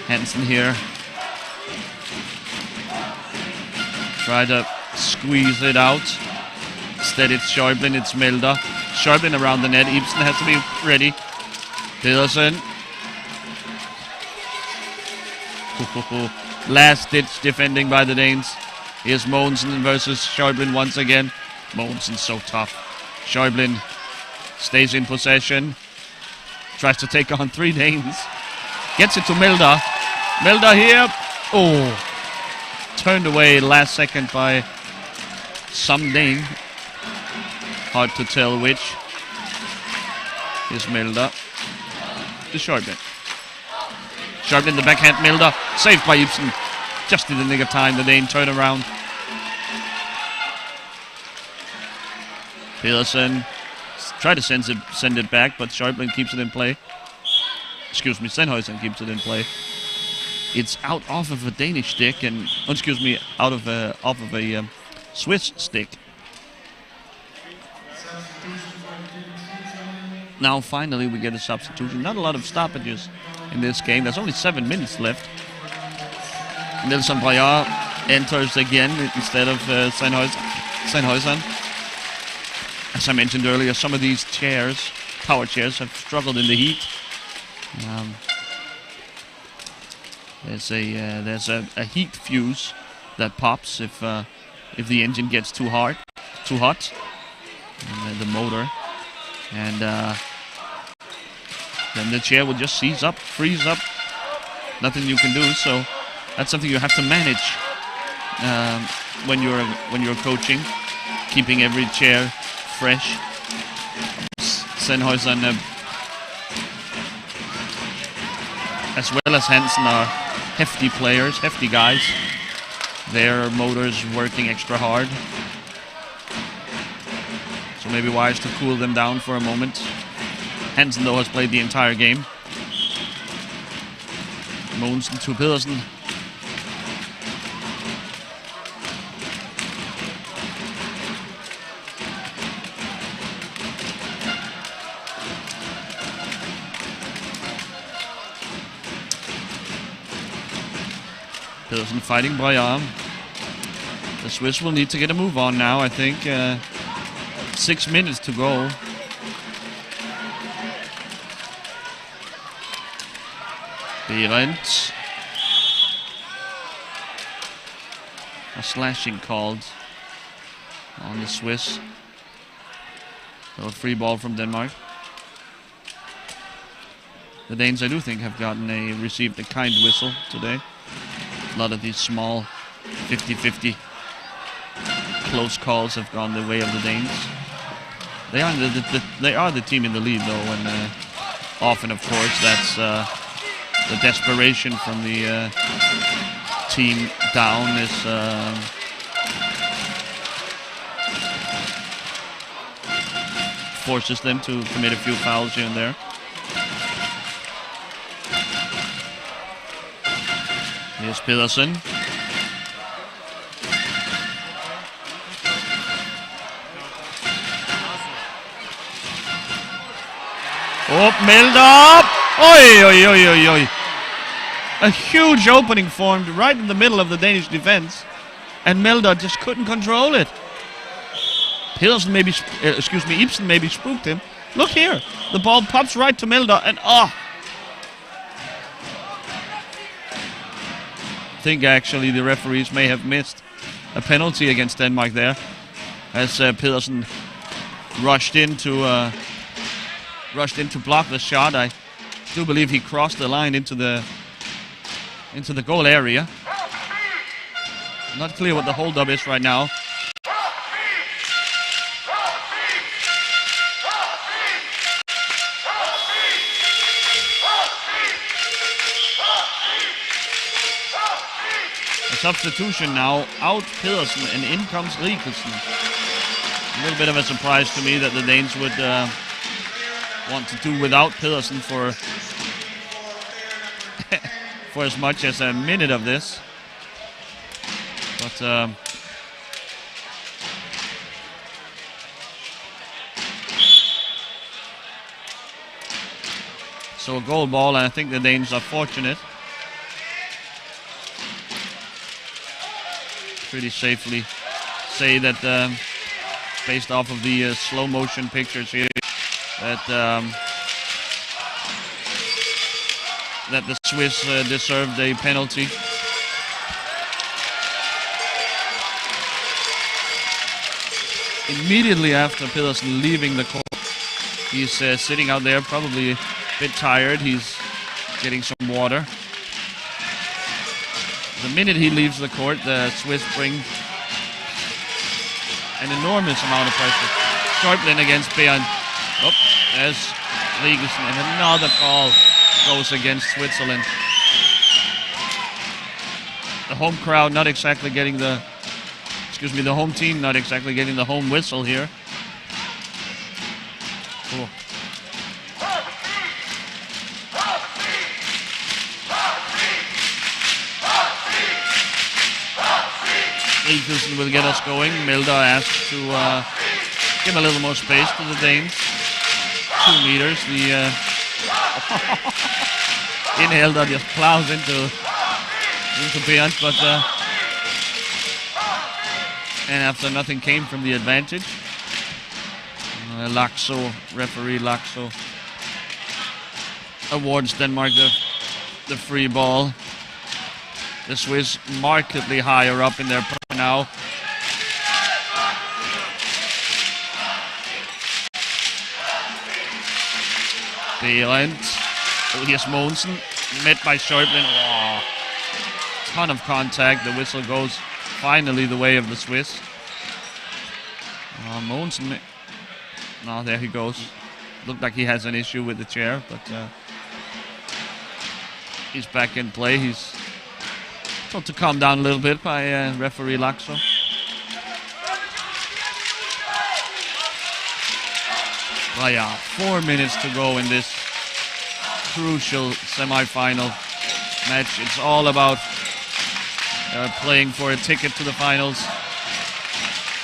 Hansen here. Try to squeeze it out. Instead it's Schäuble, it's Melder. Schäuble around the net. Ibsen has to be ready. Pedersen. Last ditch defending by the Danes. Here's Mogensen versus Schäuble once again. Mogensen so tough. Schäuble stays in possession. Tries to take on three Danes. Gets it to Melder. Melder here. Oh. Turned away last second by some Dane. Hard to tell which. Here's Milder. To Sharpton. Sharpton the backhand. Milder. Saved by Ibsen. Just in the nick of time. The Dane turn around. Pedersen try to send it back, but Sharpton keeps it in play. Excuse me, Sennhuysen keeps it in play. It's out off of a Danish stick and out of off of a Swiss stick. Now finally we get a substitution. Not a lot of stoppages in this game. There's only 7 minutes left. Nelson Braillard enters again instead of Sennhuysen. As I mentioned earlier, some of these chairs, power chairs, have struggled in the heat. There's a heat fuse that pops if the engine gets too hot, and the motor, and then the chair will just freeze up. Nothing you can do. So that's something you have to manage when you're coaching, keeping every chair fresh. Sennhuysen as well as Hansen are hefty players, hefty guys. Their motors working extra hard. So maybe wise to cool them down for a moment. Hansen though has played the entire game. Mogensen to Pedersen. Pedersen fighting Braillard. The Swiss will need to get a move on now, I think. 6 minutes to go. Berendt. A slashing called on the Swiss. So a free ball from Denmark. The Danes, I do think, have received a kind whistle today. A lot of these small 50-50 close calls have gone the way of the Danes. They are the team in the lead though, and often, of course, that's the desperation from the team down is forces them to commit a few fouls here and there. Here's Pedersen. Oh, Milder! Oi, oi, oi, oi, oi. A huge opening formed right in the middle of the Danish defense, and Milder just couldn't control it. Pedersen maybe, Ibsen maybe spooked him. Look here, the ball pops right to Milder, and I think actually the referees may have missed a penalty against Denmark there, as Pedersen rushed in to block the shot. I do believe he crossed the line into the goal area. Not clear what the holdup is right now. A substitution now, out Pedersen and in comes Rikelsen. A little bit of a surprise to me that the Danes would want to do without Pedersen for for as much as a minute of this. But so a goal ball, and I think the Danes are fortunate. Pretty safely say that based off of the slow motion pictures here, that that the Swiss deserved a penalty. Immediately after Pedersen leaving the court, he's sitting out there, probably a bit tired. He's getting some water. The minute he leaves the court, the Swiss bring an enormous amount of pressure. Schäuble against Bernd. Oh, there's Rigelsen, and another call goes against Switzerland. The home crowd not exactly getting the, the home team not exactly getting the home whistle here. Oh. Rigelsen will get us going. Milda asks to give a little more space to the Danes. 2 meters. The Inhelder just plows into Bernd, but and after nothing came from the advantage, Laxo, referee Laxo, awards Denmark the free ball. The Swiss markedly higher up in their power now. Bernd. Oh, here's Mogensen, met by Schäuble. Oh, ton of contact. The whistle goes finally the way of the Swiss. Mogensen. No, there he goes. Looked like he has an issue with the chair, but he's back in play. He's told to calm down a little bit by referee Laxo. Well, yeah, 4 minutes to go in this crucial semi-final match. It's all about playing for a ticket to the finals,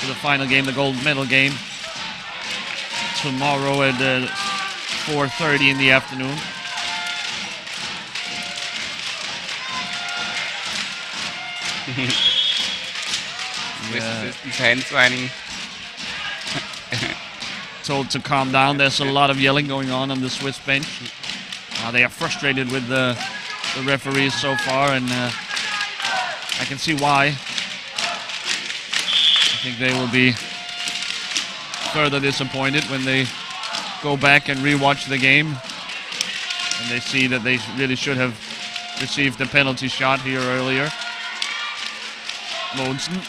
to the final game, the gold medal game, tomorrow at 4:30 in the afternoon. His hands whining. Told to calm down. There's a lot of yelling going on the Swiss bench. They are frustrated with the referees so far, and I can see why. I think they will be further disappointed when they go back and rewatch the game, and they see that they really should have received the penalty shot here earlier. Mogensen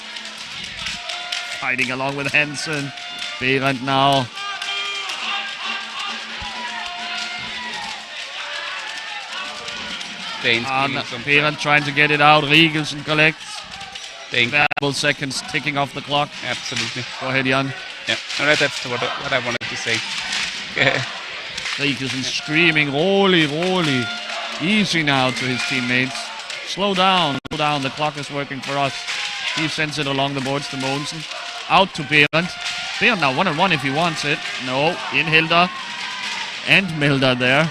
fighting along with Hansen. Bernd now. Bernd trying to get it out. Rigelsen collects. Valuable seconds ticking off the clock. Absolutely. Go ahead, Jan. Yeah, no, that's what I wanted to say. Rigelsen screaming, "Roly, Roly." Easy now to his teammates. Slow down, slow down. The clock is working for us. He sends it along the boards to Mogensen. Out to Bernd. Bernd now 1-on-1 if he wants it. No, Inhelder and Milda there.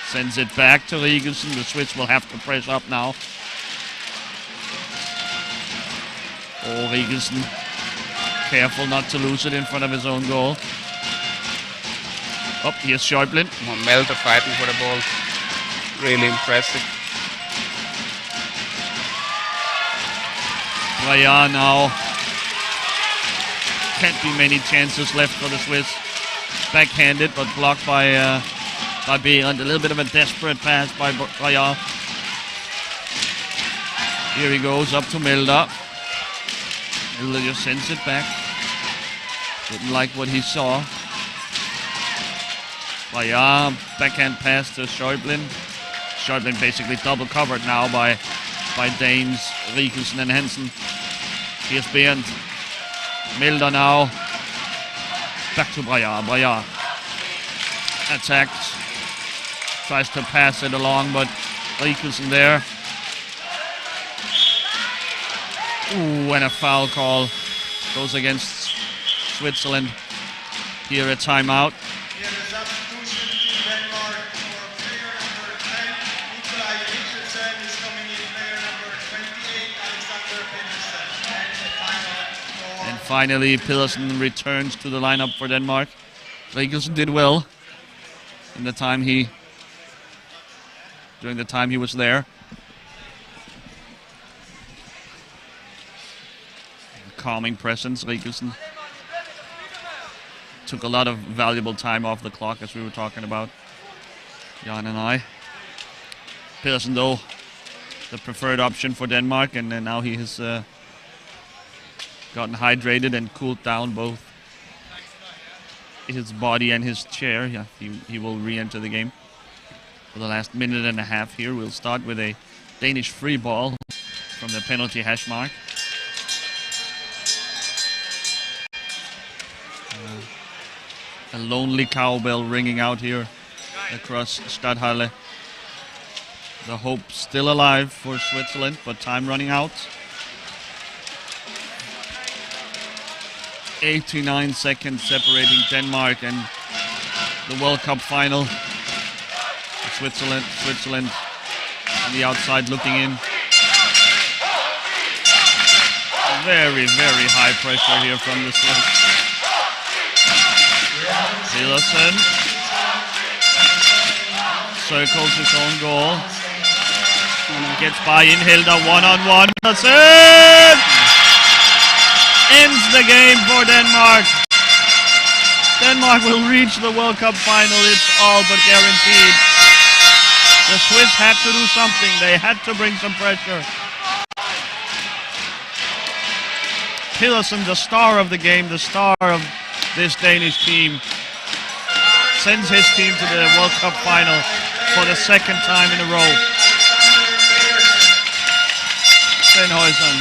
Sends it back to Rigelsen. The Swiss will have to press up now. Oh, Rigelsen. Careful not to lose it in front of his own goal. Oh, here's Schäuble. Milda fighting for the ball. Really impressive. Braillard now. Can't be many chances left for the Swiss. Backhanded, but blocked by Bernd. A little bit of a desperate pass by Braillard. Here he goes up to Milda. Milda just sends it back. Didn't like what he saw. Braillard, backhand pass to Schäuble. Schäuble basically double covered now by Danes, Rigelsen and Hansen. Here's Bernd. Milda now. Back to Braillard. Braillard attacks. Tries to pass it along, but Rigelsen there. Ooh, and a foul call goes against Switzerland. Here a timeout. Here is substitution in Denmark for player number 10. Nikolai Richardson is coming in. Player number 28, Alexander Pedersen. And the timeout for... And finally, Pedersen returns to the lineup for Denmark. Rigelsen did well during the time he was there. Calming presence, Rigelsen. Took a lot of valuable time off the clock, as we were talking about, Jan and I. Pedersen, though, the preferred option for Denmark, and now he has gotten hydrated and cooled down both his body and his chair. Yeah, he will re-enter the game for the last minute and a half here. We'll start with a Danish free ball from the penalty hash mark. A lonely cowbell ringing out here across Stadthalle. The hope still alive for Switzerland, but time running out. 89 seconds separating Denmark and the World Cup final. Switzerland on the outside looking in. Very, very high pressure here from the Swiss. Pedersen circles his own goal. Gets by in Hilda one-on-one. Pedersen ends the game for Denmark. Denmark will reach the World Cup final. It's all but guaranteed. The Swiss had to do something. They had to bring some pressure. Pedersen, the star of the game, the star of this Danish team, sends his team to the World Cup final for the second time in a row. Sennhuysen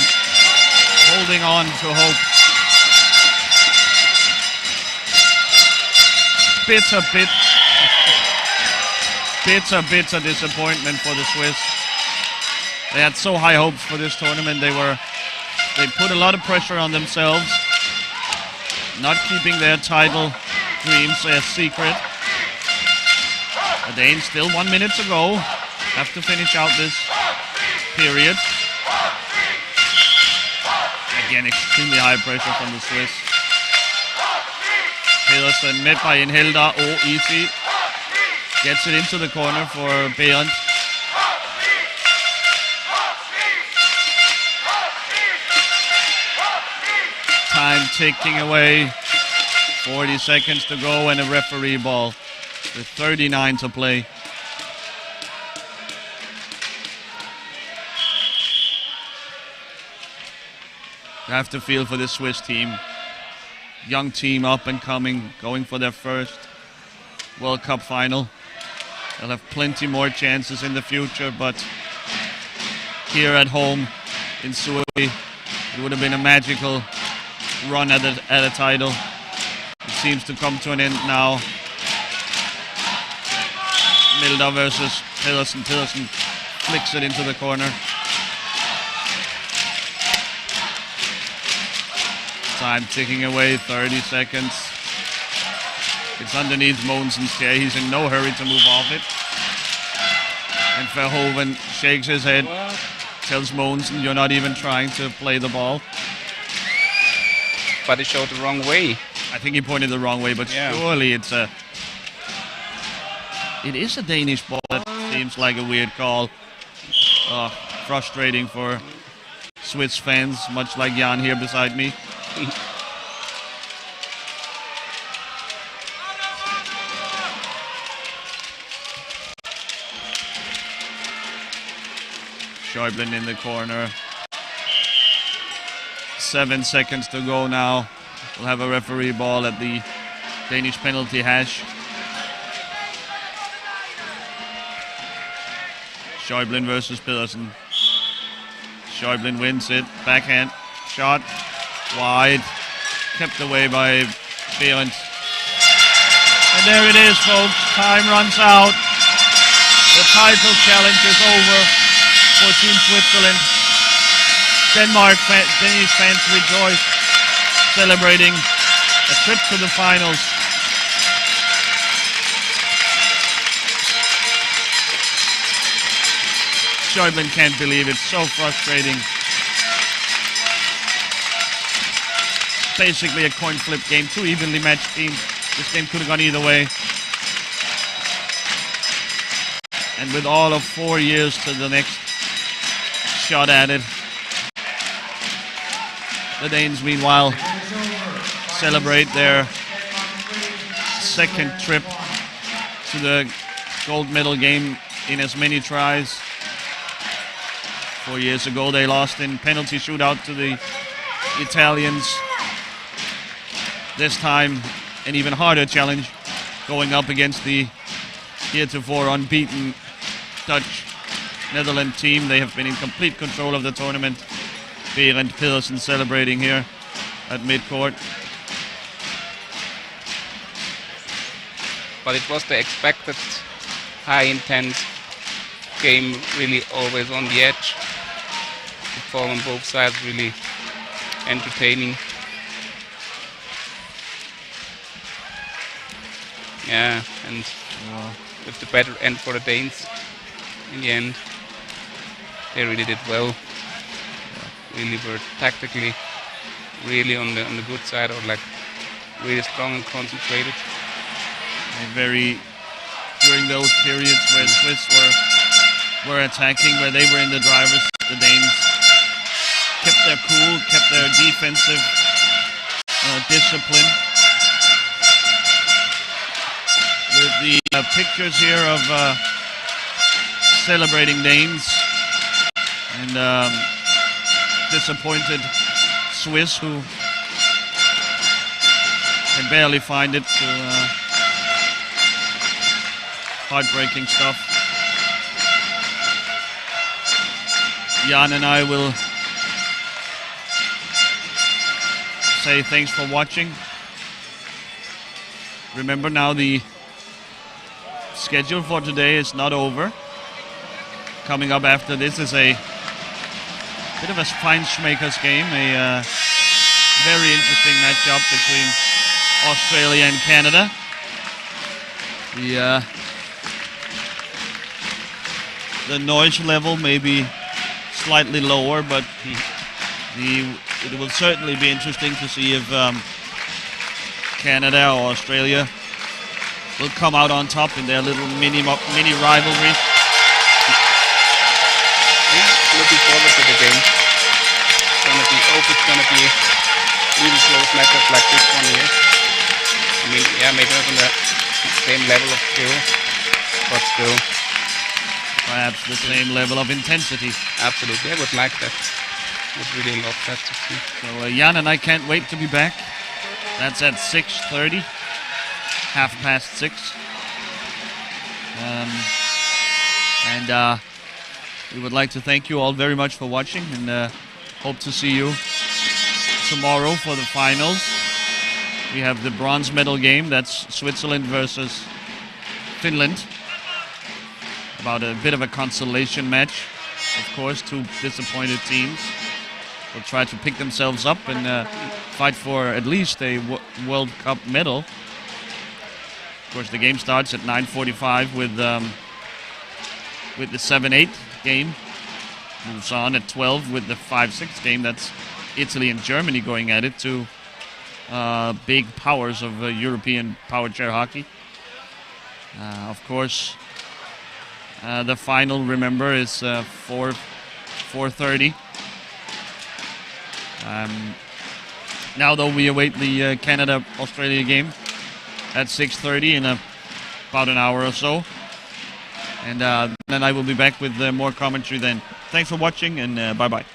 holding on to hope. Bitter disappointment for the Swiss. They had so high hopes for this tournament. They put a lot of pressure on themselves, not keeping their title dreams a secret. The Danes still 1 minute to go. Have to finish out this period. Again, extremely high pressure from the Swiss. Pedersen met by Inhelda. Oh, easy. Gets it into the corner for Behrend. Time ticking away. 40 seconds to go and a referee ball with 39 to play. You have to feel for this Swiss team. Young team, up and coming, going for their first World Cup final. They'll have plenty more chances in the future, but here at home in Suoi, it would have been a magical run at a title. It seems to come to an end now. Milda versus Pedersen. Pedersen flicks it into the corner. Time ticking away, 30 seconds. It's underneath Mogensen's chair. He's in no hurry to move off it. And Verhoeven shakes his head, tells Mogensen, you're not even trying to play the ball. But he showed the wrong way. I think he pointed the wrong way, but surely it is a Danish ball. That seems like a weird call. Frustrating for Swiss fans, much like Jan here beside me. Schäuble in the corner. 7 seconds to go now. We'll have a referee ball at the Danish penalty hash. Schäuble versus Pedersen. Schäuble wins it. Backhand shot. Wide. Kept away by Behrend. And there it is, folks. Time runs out. The title challenge is over for Team Switzerland. Danish fans rejoice, celebrating a trip to the finals. Schäuble can't believe it. So frustrating. Basically a coin flip game. Two evenly matched teams. This game could have gone either way. And with all of 4 years to the next shot at it, the Danes, meanwhile, celebrate their second trip to the gold medal game in as many tries. 4 years ago, they lost in penalty shootout to the Italians. This time, an even harder challenge, going up against the heretofore unbeaten Dutch Netherlands team. They have been in complete control of the tournament. Berend Pedersen celebrating here at midcourt. But it was the expected high intense game, really always on the edge. The fall on both sides, really entertaining. Yeah, and with the better end for the Danes in the end. They really did well. Really were tactically really on the good side, or like really strong and concentrated. And during those periods where Swiss were attacking, where they were in the drivers, the Danes kept their cool, kept their defensive discipline. With the pictures here of celebrating Danes and disappointed Swiss who can barely find it to heartbreaking stuff. Jan and I will say thanks for watching. Remember, now the schedule for today is not over. Coming up after this is a bit of a Feinschmecker's game, a very interesting matchup between Australia and Canada. The noise level may be slightly lower, but it will certainly be interesting to see if Canada or Australia will come out on top in their little mini rivalry. Yeah, looking forward to the game. It's gonna be really close matchup like this one here. I mean, yeah, maybe not on the same level of skill, but still. Perhaps the same level of intensity. Absolutely, I would like that. Would really love that to see. So Jan and I can't wait to be back. That's at 6:30, 6:30. And we would like to thank you all very much for watching, and hope to see you tomorrow for the finals. We have the bronze medal game. That's Switzerland versus Finland. About a bit of a consolation match. Of course, two disappointed teams will try to pick themselves up and fight for at least a World Cup medal. Of course, the game starts at 9:45 with the 7-8 game. Moves on at 12 with the 5-6 game. That's Italy and Germany going at it, two big powers of European power chair hockey. Of course, the final, remember, is 4:30. Now, though, we await the Canada-Australia game at 6:30 in about an hour or so. And then I will be back with more commentary then. Thanks for watching, and bye-bye.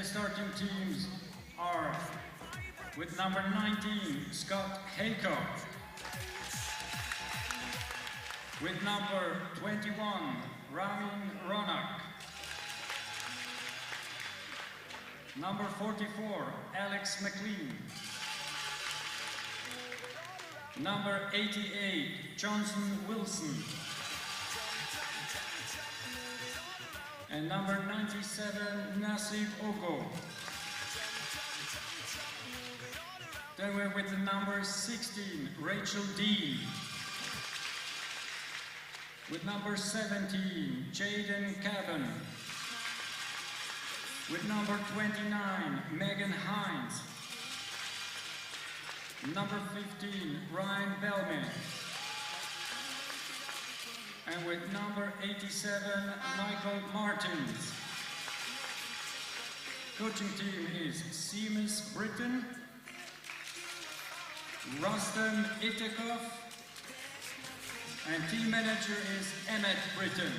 the starting teams are with number 19, Scott Haycock. With number 21, Ramin Ronak. Number 44, Alex McLean. Number 88, Johnson Wilson. And number 97, Nasib Ogo. Then we're with the number 16, Rachel Dean. With number 17, Jaden Cavan. With number 29, Megan Hines. Number 15, Ryan Bellman. And with number 87, Michael Martins. Coaching team is Seamus Britton, Rustam Itikov, and team manager is Emmett Britton.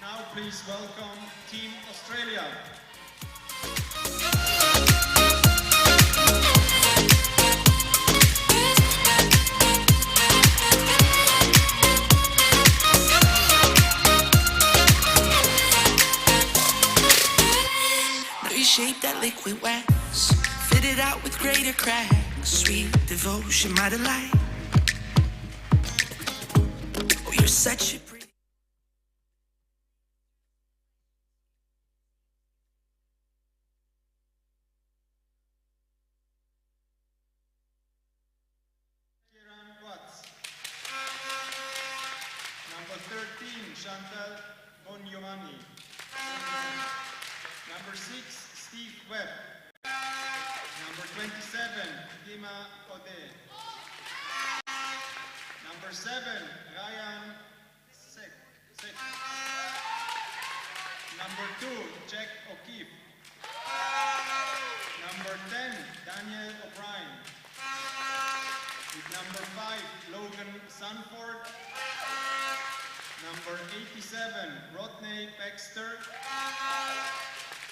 Now please welcome Team Australia. Now you shape that liquid wax, fit it out with greater cracks. Sweet devotion, my delight. Oh, you're such a pretty. Number 13, Chantal Bongiovanni. Number 6, Steve Webb. Number 27, Dima Ode. Number 7, Ryan Sek. Number 2, Jack O'Keefe. Number 10, Daniel O'Brien. With number 5, Logan Sanford. Number 87, Rodney Baxter.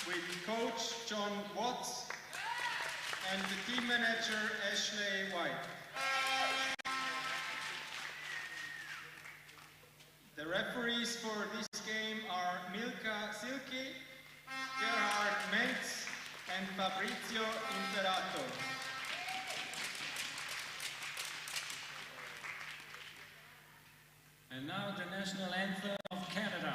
With coach John Watts. And the team manager Ashley White. The referees for this game are Milka Silki, Gerhard Mentz, and Fabrizio Imperato. And now the national anthem of Canada.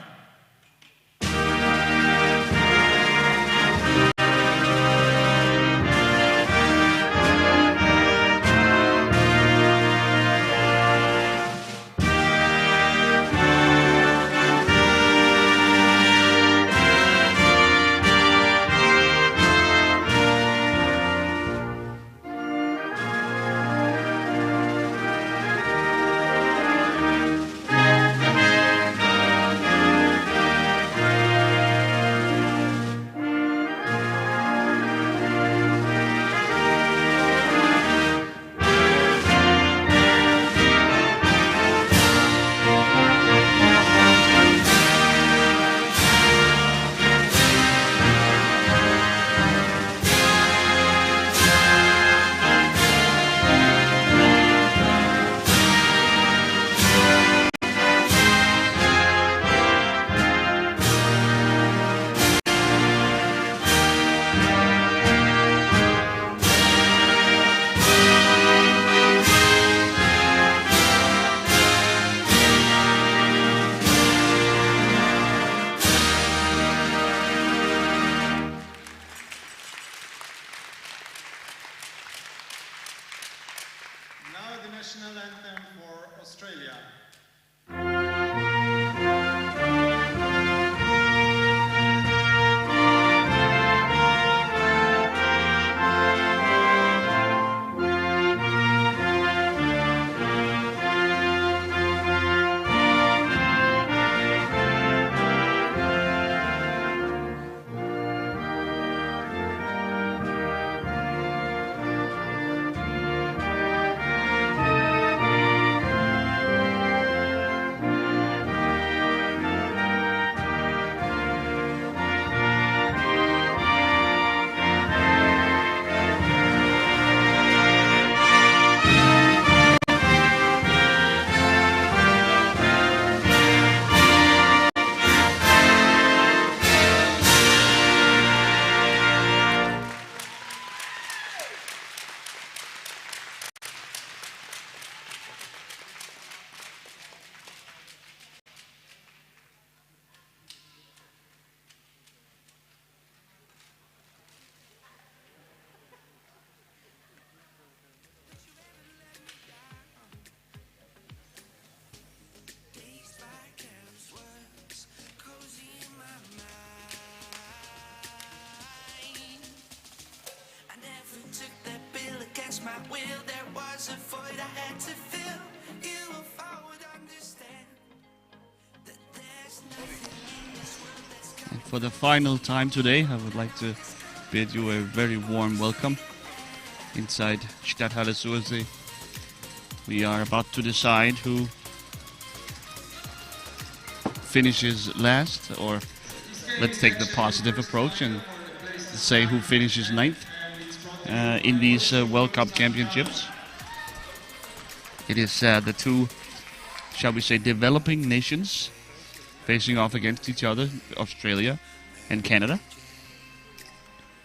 was a void I had to fill. You, if I would understand that there's nothing in this world that's got. And for the final time today, I would like to bid you a very warm welcome inside Stadthalle Sursee. We are about to decide who finishes last, or let's take the positive approach and say who finishes ninth in these World Cup championships. It is the two, shall we say, developing nations facing off against each other, Australia and Canada.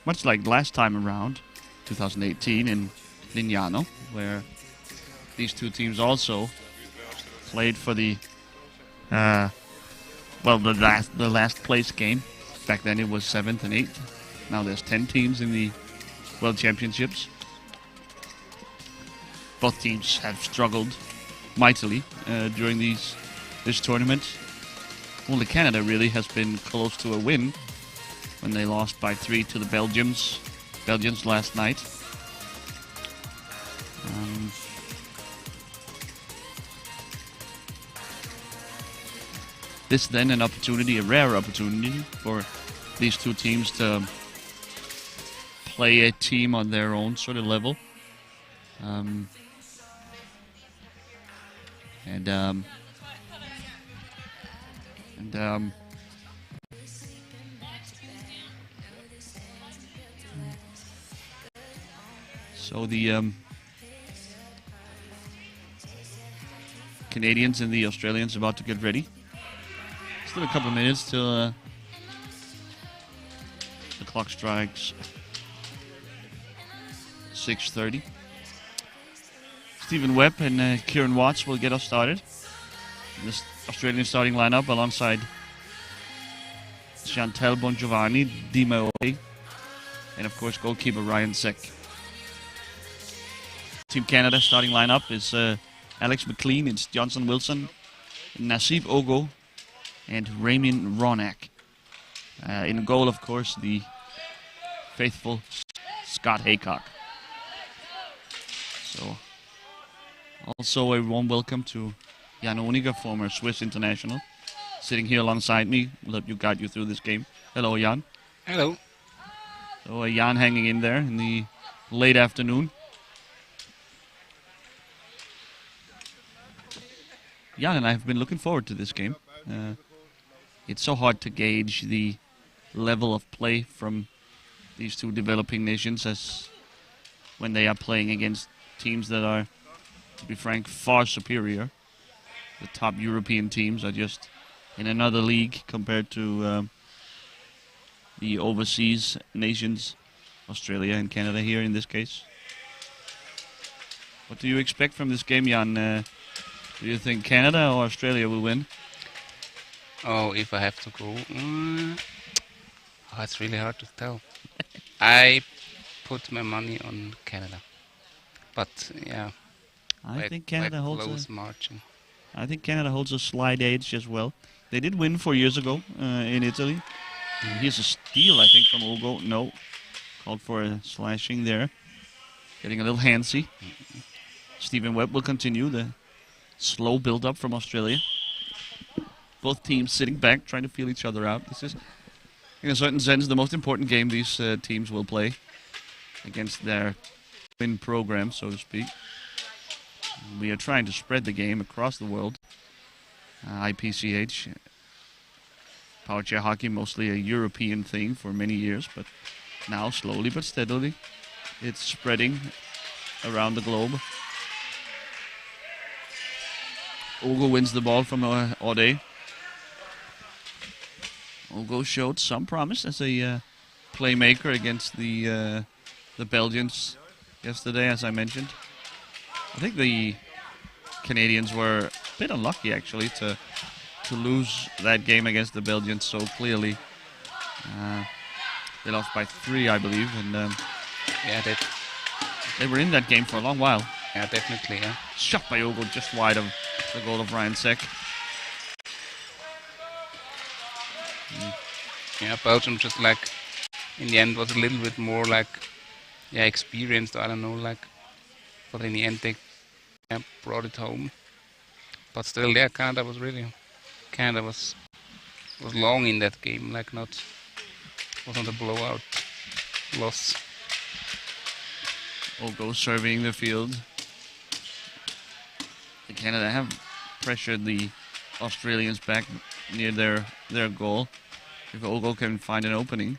Much like last time around, 2018 in Lignano, where these two teams also played for the the last place game. Back then it was 7th and 8th. Now there's 10 teams in the World Championships. Both teams have struggled mightily during this tournament. Only Canada really has been close to a win when they lost by 3 to the Belgians last night. This then an opportunity, a rare opportunity for these two teams to play a team on their own sort of level. So the Canadians and the Australians about to get ready. Still a couple of minutes till the clock strikes 6:30. Stephen Webb and Kieran Watts will get us started. This Australian starting lineup alongside Chantal Bongiovanni, Dima Oe, and of course goalkeeper Ryan Seck. Team Canada starting lineup is Alex McLean, it's Johnson Wilson, Nasib Ogo, and Raymond Ronak. In goal, of course, the faithful Scott Haycock. So, also a warm welcome to Jan Oniger, former Swiss international, sitting here alongside me. We'll help you guide you through this game. Hello, Jan. Hello. So, Jan hanging in there in the late afternoon. Jan and I have been looking forward to this game. It's so hard to gauge the level of play from these two developing nations as when they are playing against teams that are, to be frank, far superior. The top European teams are just in another league compared to the overseas nations, Australia and Canada here in this case. What do you expect from this game, Jan? Do you think Canada or Australia will win? Oh, if I have to go, it's really hard to tell. I put my money on Canada, but yeah, I think Canada holds close margin. I think Canada holds a slight edge as well. They did win 4 years ago in Italy. Here's a steal, I think, from Ugo. No, called for a slashing there. Getting a little handsy. Stephen Webb will continue the slow build-up from Australia. Both teams sitting back, trying to feel each other out. This is, in a certain sense, the most important game these teams will play against their win program, so to speak. We are trying to spread the game across the world. IPCH, power chair hockey, mostly a European thing for many years, but now slowly but steadily it's spreading around the globe. Ugo wins the ball from Ode. Ugo showed some promise as a playmaker against the Belgians yesterday, as I mentioned. I think the Canadians were a bit unlucky, actually, to lose that game against the Belgians so clearly. They lost by 3, I believe, and Yeah, they were in that game for a long while. yeah, definitely, yeah. Shot by Ugo just wide of the goal of Ryan Seck. Yeah, Belgium just like, in the end was a little bit more like, yeah, experienced, I don't know, like, but in the end they brought it home. But still, yeah, Canada was long in that game, like wasn't a blowout loss. Ogo surveying the field. The Canada have pressured the Australians back near their goal. If Ogo can find an opening,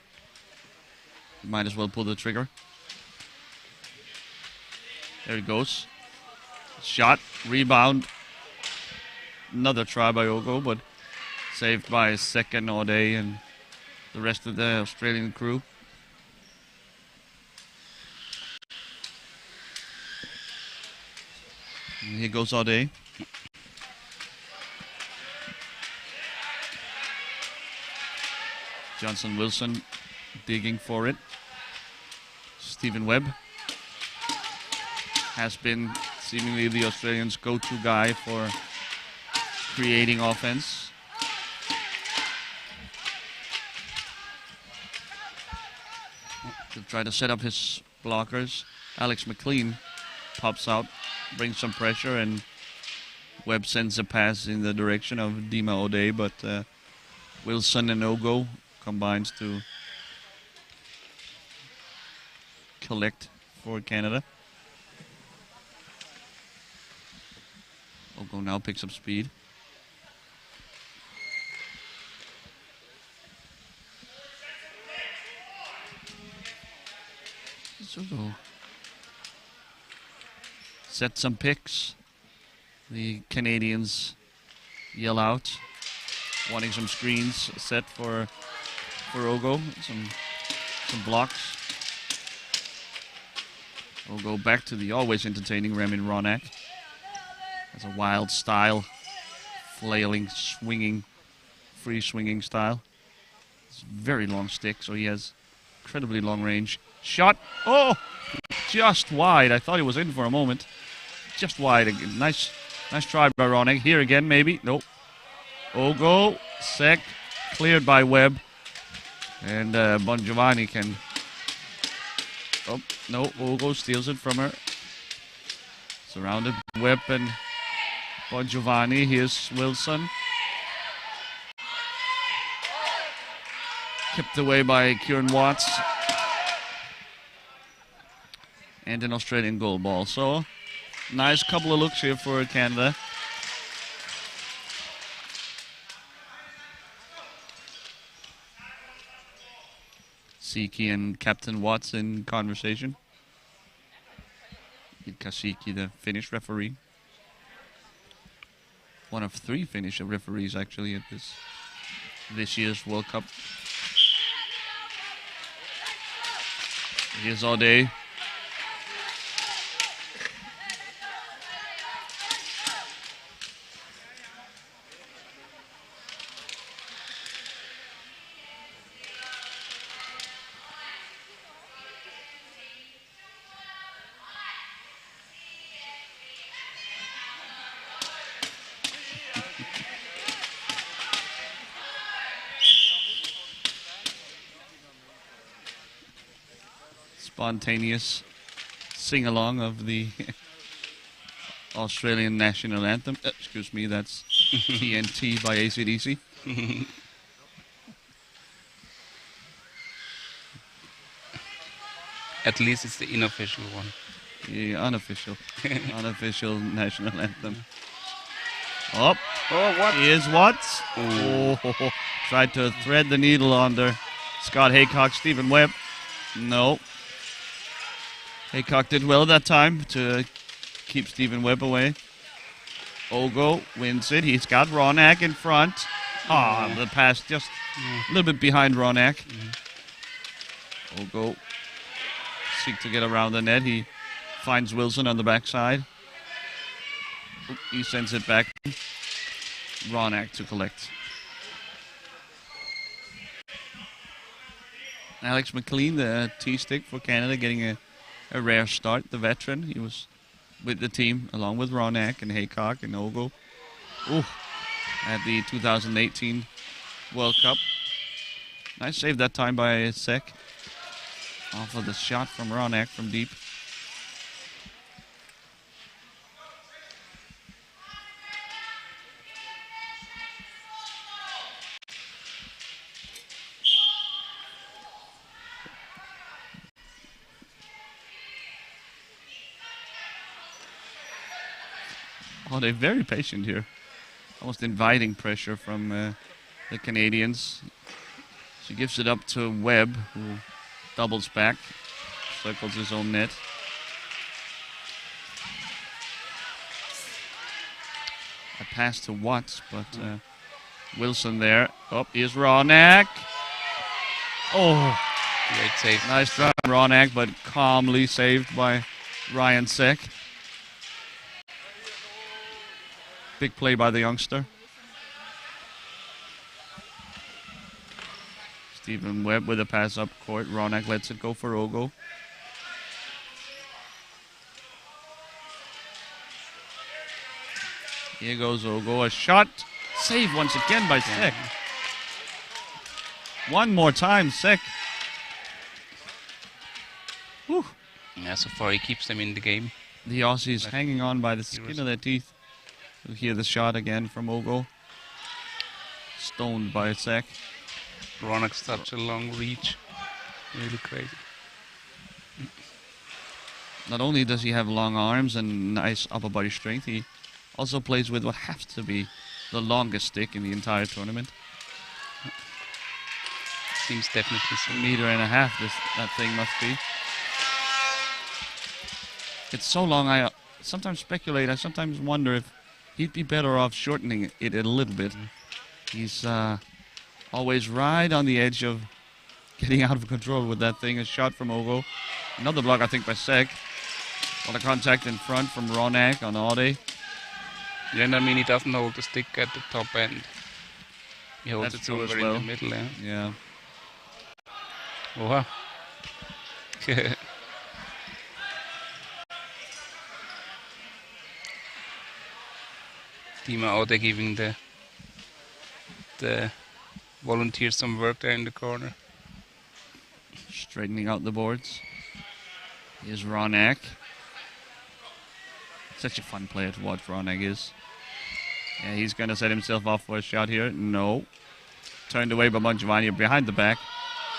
he might as well pull the trigger. There it goes. Shot, rebound. Another try by Ogo, but saved by second O'Day and the rest of the Australian crew. And here goes O'Day. Johnson Wilson digging for it. Stephen Webb has been seemingly the Australians' go-to guy for creating offense. To try to set up his blockers. Alex McLean pops out, brings some pressure, and Webb sends a pass in the direction of Dima O'Day, but Wilson and Ogo combines to collect for Canada. Ogo now picks up speed. Ogo set some picks. The Canadians yell out, wanting some screens set for Ogo. Some blocks. Ogo back to the always entertaining Ramin Ronak. Has a wild style, flailing, swinging, free swinging style. It's a very long stick, so he has incredibly long range. Shot. Oh, just wide. I thought he was in for a moment. Just wide. Nice try by Ronak. Here again, maybe. Nope. Ogo, sec, cleared by Webb. And Bon Giovanni can... Oh, no, Ogo steals it from her. Surrounded by Webb and Bon Giovanni. Here's Wilson. Kept away by Kieran Watts. And an Australian goal ball. So, nice couple of looks here for Canada. Kasiki and Captain Watts in conversation. Kasiki, the Finnish referee. One of 3 Finnish referees, actually, at this year's World Cup. Here's O'Day. Spontaneous sing-along of the Australian national anthem. Excuse me, that's TNT by AC/DC. At least it's the unofficial one. The unofficial national anthem. Oh, what? Here's Watts. Oh, tried to thread the needle under Scott Haycock, Stephen Webb. No. Haycock did well that time to keep Stephen Webb away. Ogo wins it. He's got Ronak in front. The pass just a little bit behind Ronak. Ogo seek to get around the net. He finds Wilson on the backside. He sends it back. Ronak to collect. Alex McLean, the T-stick for Canada, getting a rare start. The veteran, he was with the team along with Ronak and Haycock and Ogo. At the 2018 World Cup. Nice save that time by Sek. Off of the shot from Ronak from deep. Oh, they're very patient here. Almost inviting pressure from the Canadians. She gives it up to Webb, who doubles back, circles his own net. A pass to Watts, but Wilson there. Up is Ronak. Oh, Great save. nice try, Ronak, but calmly saved by Ryan Seck. Big play by the youngster. Stephen Webb with a pass up court. Ronak lets it go for Ogo. Here goes Ogo. A shot. Save once again by Seck. One more time, Seck. Whew. Yeah, so far he keeps them in the game. The Aussies hanging on by the skin of their teeth. You'll hear the shot again from Ogo. Stoned by Seck. Ronak's such a long reach. Really crazy. Not only does he have long arms and nice upper body strength, he also plays with what has to be the longest stick in the entire tournament. Seems definitely so. 1.5 meters, that thing must be. It's so long, I sometimes speculate, I sometimes wonder if he'd be better off shortening it a little bit. He's always right on the edge of getting out of control with that thing. A shot from Ogo. Another block, I think, by Seck. On the contact in front from Ronak on Ode. Yeah, and I mean, he doesn't hold the stick at the top end. He holds That's it true as somewhere well. in the middle, yeah. Yeah. Oh, wow. Dima Ode giving the volunteers some work there in the corner. Straightening out the boards. Here's Ronak. Such a fun player to watch, Ronak is. Yeah, he's going to set himself off for a shot here. No. Turned away by Mangiovanni behind the back.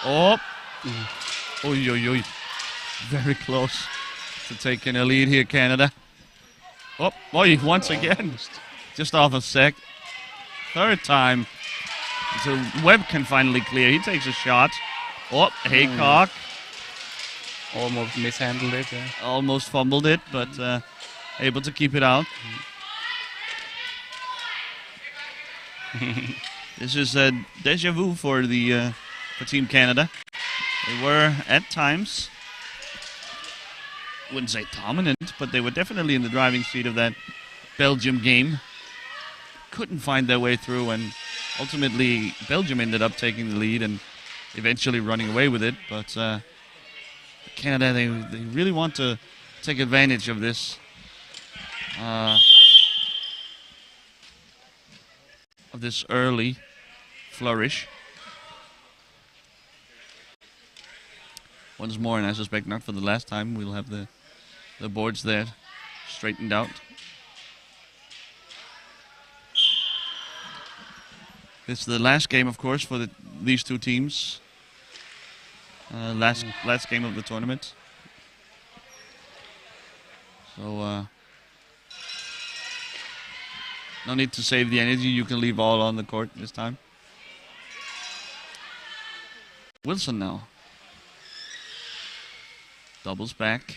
Oh! Oy, oy, oy. Very close to taking a lead here, Canada. Oh, boy, once again. Just off a sec. Third time. So Webb can finally clear. He takes a shot. Oh, Haycock. Almost mishandled it, yeah. Almost fumbled it, but able to keep it out. This is a deja vu for Team Canada. They were at times, wouldn't say dominant, but they were definitely in the driving seat of that Belgium game. Couldn't find their way through, and ultimately Belgium ended up taking the lead and eventually running away with it. But Canada, they really want to take advantage of this early flourish. Once more, and I suspect not for the last time, we'll have the boards there straightened out. This is the last game, of course, for these two teams. Last game of the tournament. So no need to save the energy. You can leave all on the court this time. Wilson now. Doubles back.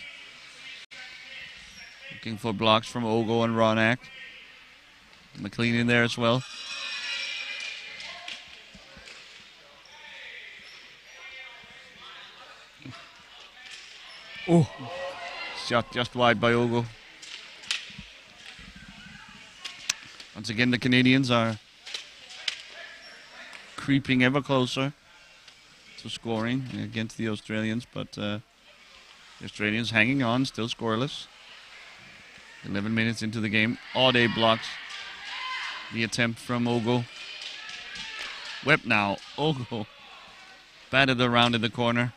Looking for blocks from Ogo and Ronak. McLean in there as well. Oh, shot just wide by Ogo. Once again, the Canadians are creeping ever closer to scoring against the Australians, but the Australians hanging on, still scoreless. 11 minutes into the game. Ode blocks the attempt from Ogo. Webb now. Ogo batted around in the corner.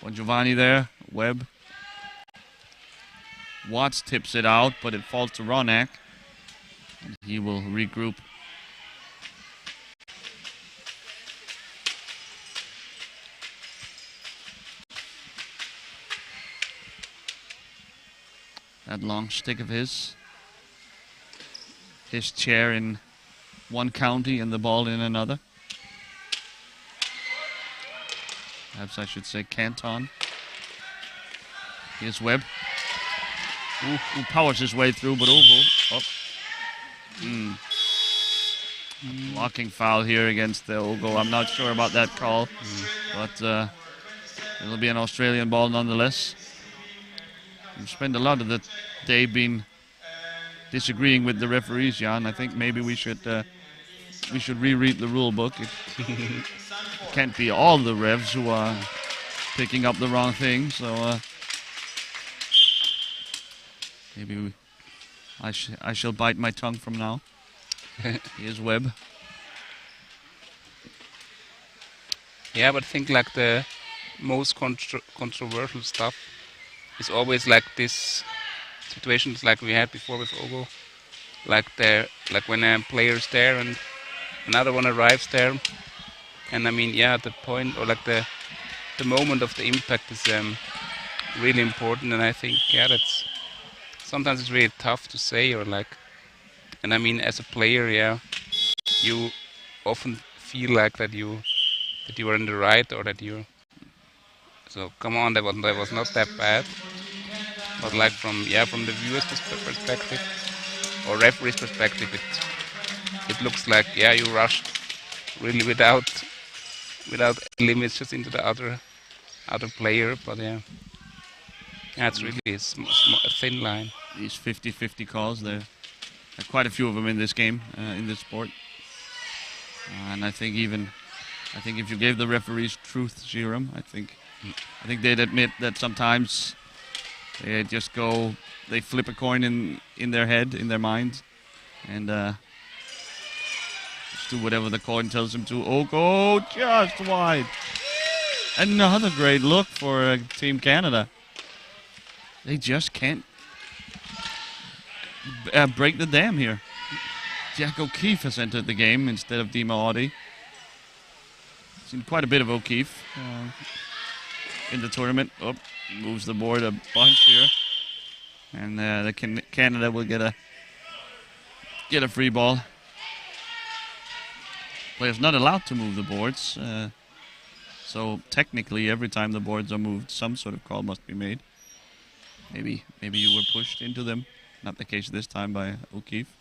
Bongiovanni there. Webb. Watts tips it out, but it falls to Ronak. And he will regroup. That long stick of his. his chair in one county and the ball in another. Perhaps I should say canton. Here's Webb. Who powers his way through, but Ogo. Blocking foul here against the Ogo. I'm not sure about that call, but it'll be an Australian ball nonetheless. We've spent a lot of the day being disagreeing with the referees, Jan. I think maybe we should reread the rule book. It can't be all the refs who are picking up the wrong thing, so maybe I shall bite my tongue from now. Here's Webb. Yeah, but I think like the most controversial stuff is always like this situations like we had before with Ogo. Like when a player's there and another one arrives there, and I mean, yeah, the point or like the moment of the impact is really important, and I think that's sometimes it's really tough to say or like, and I mean, as a player, yeah, you often feel like that you are in the right or that you. So come on, that was not that bad, but like from the viewer's perspective or referee's perspective, it looks like you rushed really without limits just into the other player, but it's really a thin line. These 50-50 calls, there are quite a few of them in this game, in this sport, and I think if you gave the referees truth serum, I think they'd admit that sometimes they just they flip a coin in their head, in their mind, and just do whatever the coin tells them to. Ogo just wide. Another great look for Team Canada. They just can't break the dam here. Jack O'Keefe has entered the game instead of Dima Audi. Seen quite a bit of O'Keefe in the tournament. Moves the board a bunch here, and Canada will get a free ball. Players not allowed to move the boards, so technically every time the boards are moved, some sort of call must be made. Maybe you were pushed into them. Not the case this time by O'Keefe.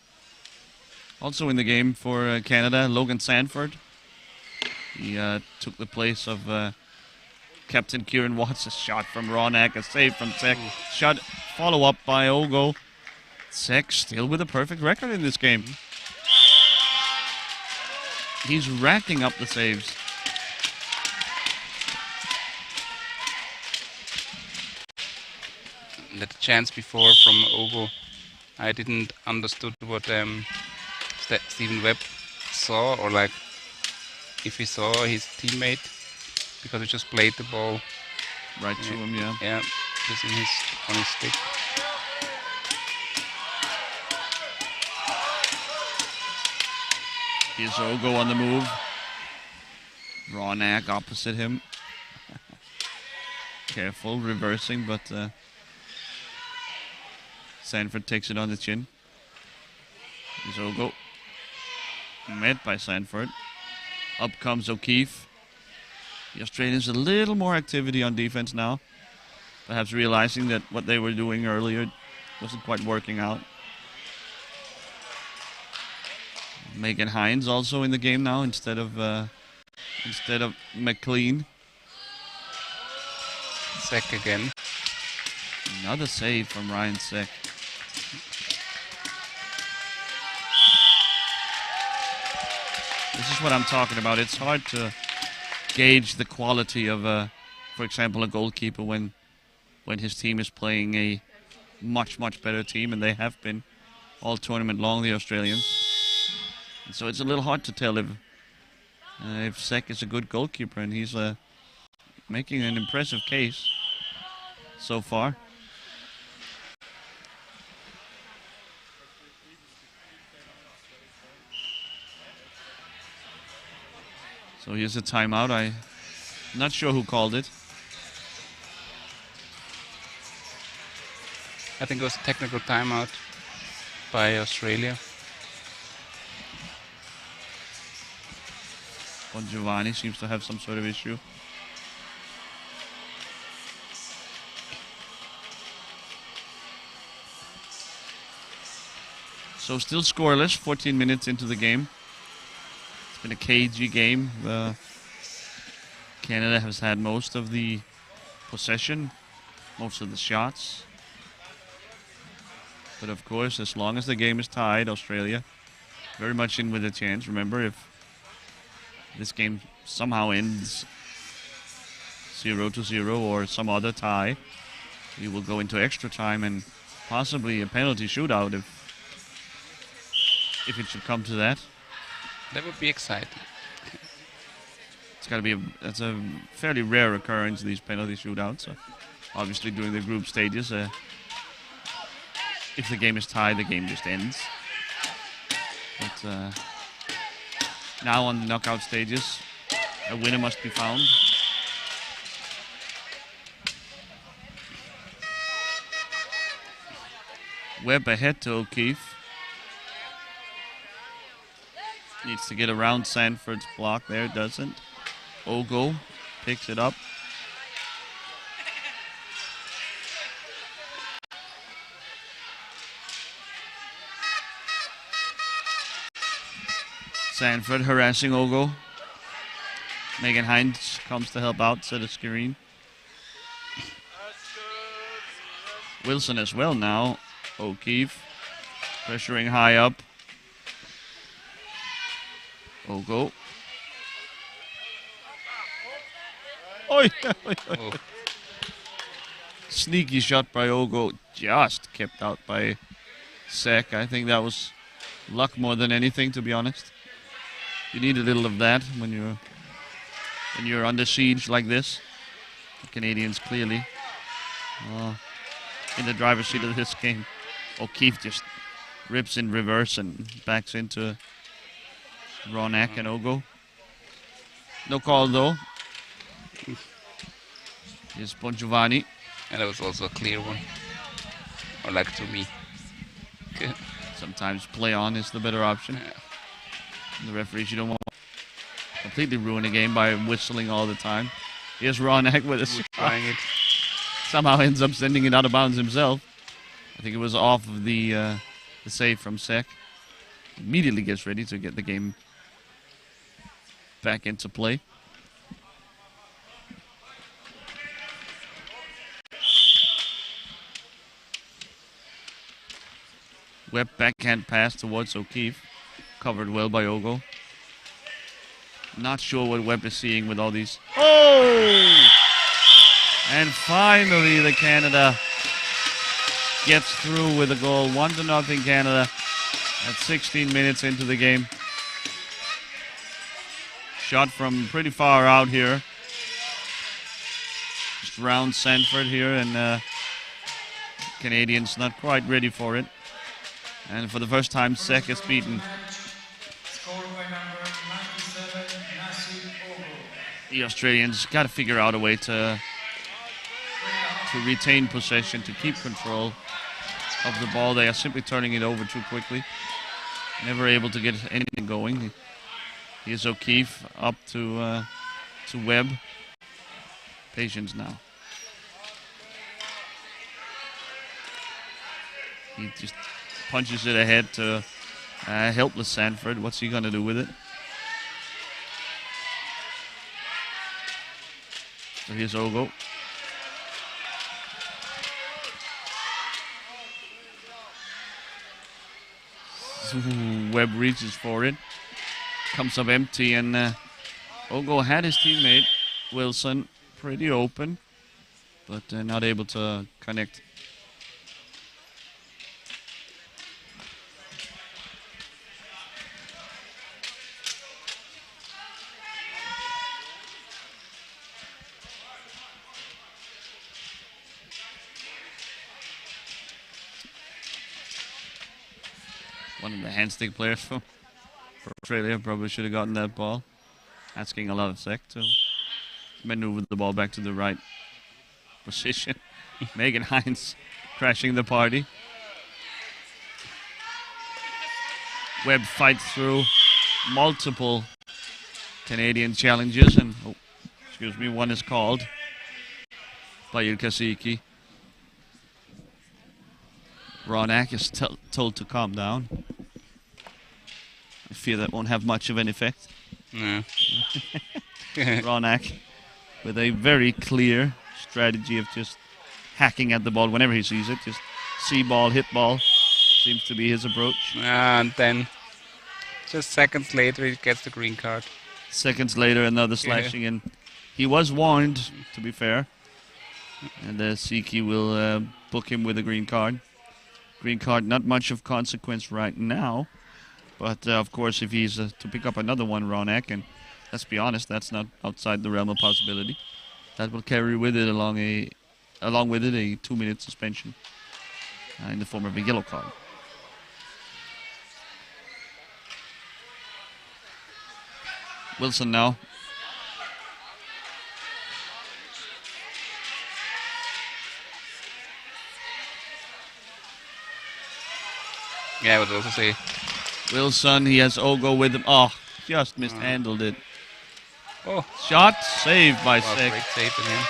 Also in the game for Canada, Logan Sanford. He took the place of Captain Kieran Watts. A shot from Ronak, a save from Sek. Shot follow up by Ogo. Sek still with a perfect record in this game. He's racking up the saves. That chance before from Ogo, I didn't understood what Stephen Webb saw, or like if he saw his teammate, because he just played the ball right to him, yeah, just on his stick. Here's Ogo on the move. Ronak opposite him. Careful, reversing, but Sanford takes it on the chin. Here's Ogo. Met by Sanford. Up comes O'Keefe. The Australians a little more activity on defense now. Perhaps realizing that what they were doing earlier wasn't quite working out. Megan Hines also in the game now instead of McLean. Sek again. Another save from Ryan Sek. This is what I'm talking about. It's hard to gauge the quality of, for example, a goalkeeper when his team is playing a much better team, and they have been all tournament long, the Australians. And so it's a little hard to tell if Sek is a good goalkeeper, and he's making an impressive case so far. So here's a timeout. I'm not sure who called it. I think it was a technical timeout by Australia. Bon Giovanni seems to have some sort of issue. So still scoreless, 14 minutes into the game. It's been a cagey game. Canada has had most of the possession, most of the shots. But of course, as long as the game is tied, Australia very much in with a chance. Remember, if this game somehow ends 0-0 or some other tie, we will go into extra time and possibly a penalty shootout if it should come to that. That would be exciting. It's got to be that's a fairly rare occurrence, these penalty shootouts. Obviously, during the group stages, if the game is tied, the game just ends. But now on the knockout stages, a winner must be found. Webb ahead to O'Keefe. Needs to get around Sanford's block there, doesn't. Ogo picks it up. Sanford harassing Ogo. Megan Hines comes to help out, set a screen. Wilson as well now. O'Keefe pressuring high up. Ogo. Oi, oi, oi. Oh, Sneaky shot by Ogo, just kept out by Sek. I think that was luck more than anything, to be honest. You need a little of that when you're under siege like this. The Canadians clearly in the driver's seat of this game. O'Keefe just rips in reverse and backs into Ronak and Ogo. No call though. Here's Bon Giovanni. and that was also a clear one. Or like to me. Okay. Sometimes play on is the better option. Yeah. The referees, you don't want to completely ruin a game by whistling all the time. Here's Ronak with a Trying it. somehow ends up sending it out of bounds himself. I think it was off of the save from Sek. Immediately gets ready to get the game back into play. Webb backhand pass towards O'Keefe. Covered well by Ogo. Not sure what Webb is seeing with all these. Oh! And finally the Canada gets through with a goal. 1-0 Canada at 16 minutes into the game. Shot from pretty far out here. Just round Sanford here, and Canadians not quite ready for it. And for the first time, Sek is beaten. Scored by number 97, Nasir Ogo. The Australians got to figure out a way to retain possession, to keep control of the ball. They are simply turning it over too quickly. Never able to get anything going. Here's O'Keefe up to Webb. Patience now. He just punches it ahead to helpless Sanford. What's he going to do with it? So here's Ogo. Webb reaches for it. Comes up empty, and Ogo had his teammate, Wilson, pretty open, but not able to connect. One of the hand stick players for Australia probably should have gotten that ball. Asking a lot of Sek to maneuver the ball back to the right position. Megan Hines crashing the party. Webb fights through multiple Canadian challenges, and excuse me, one is called by Ilkasiki. Ronak is told to calm down. I fear that won't have much of an effect. No. Ronak with a very clear strategy of just hacking at the ball whenever he sees it. Just see ball, hit ball. Seems to be his approach. And then just seconds later he gets the green card. Seconds later, another slashing, and he was warned, to be fair. And Siki will book him with a green card. Green card, not much of consequence right now. But, of course, if he's to pick up another one, Ronak, and let's be honest, that's not outside the realm of possibility. That will carry with it along with it a 2-minute suspension in the form of a yellow card. Wilson now. Yeah, I would also say. Wilson, he has Ogo with him. Oh, just mishandled it. Oh, Shot saved by wow, Sek. great save from him.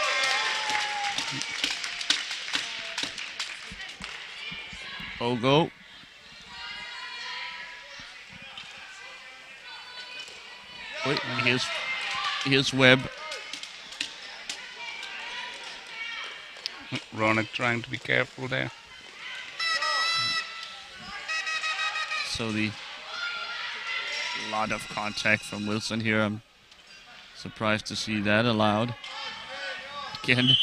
Ogo. Wait, here's Webb. Ronak trying to be careful there. So the lot of contact from Wilson here. I'm surprised to see that allowed. Again.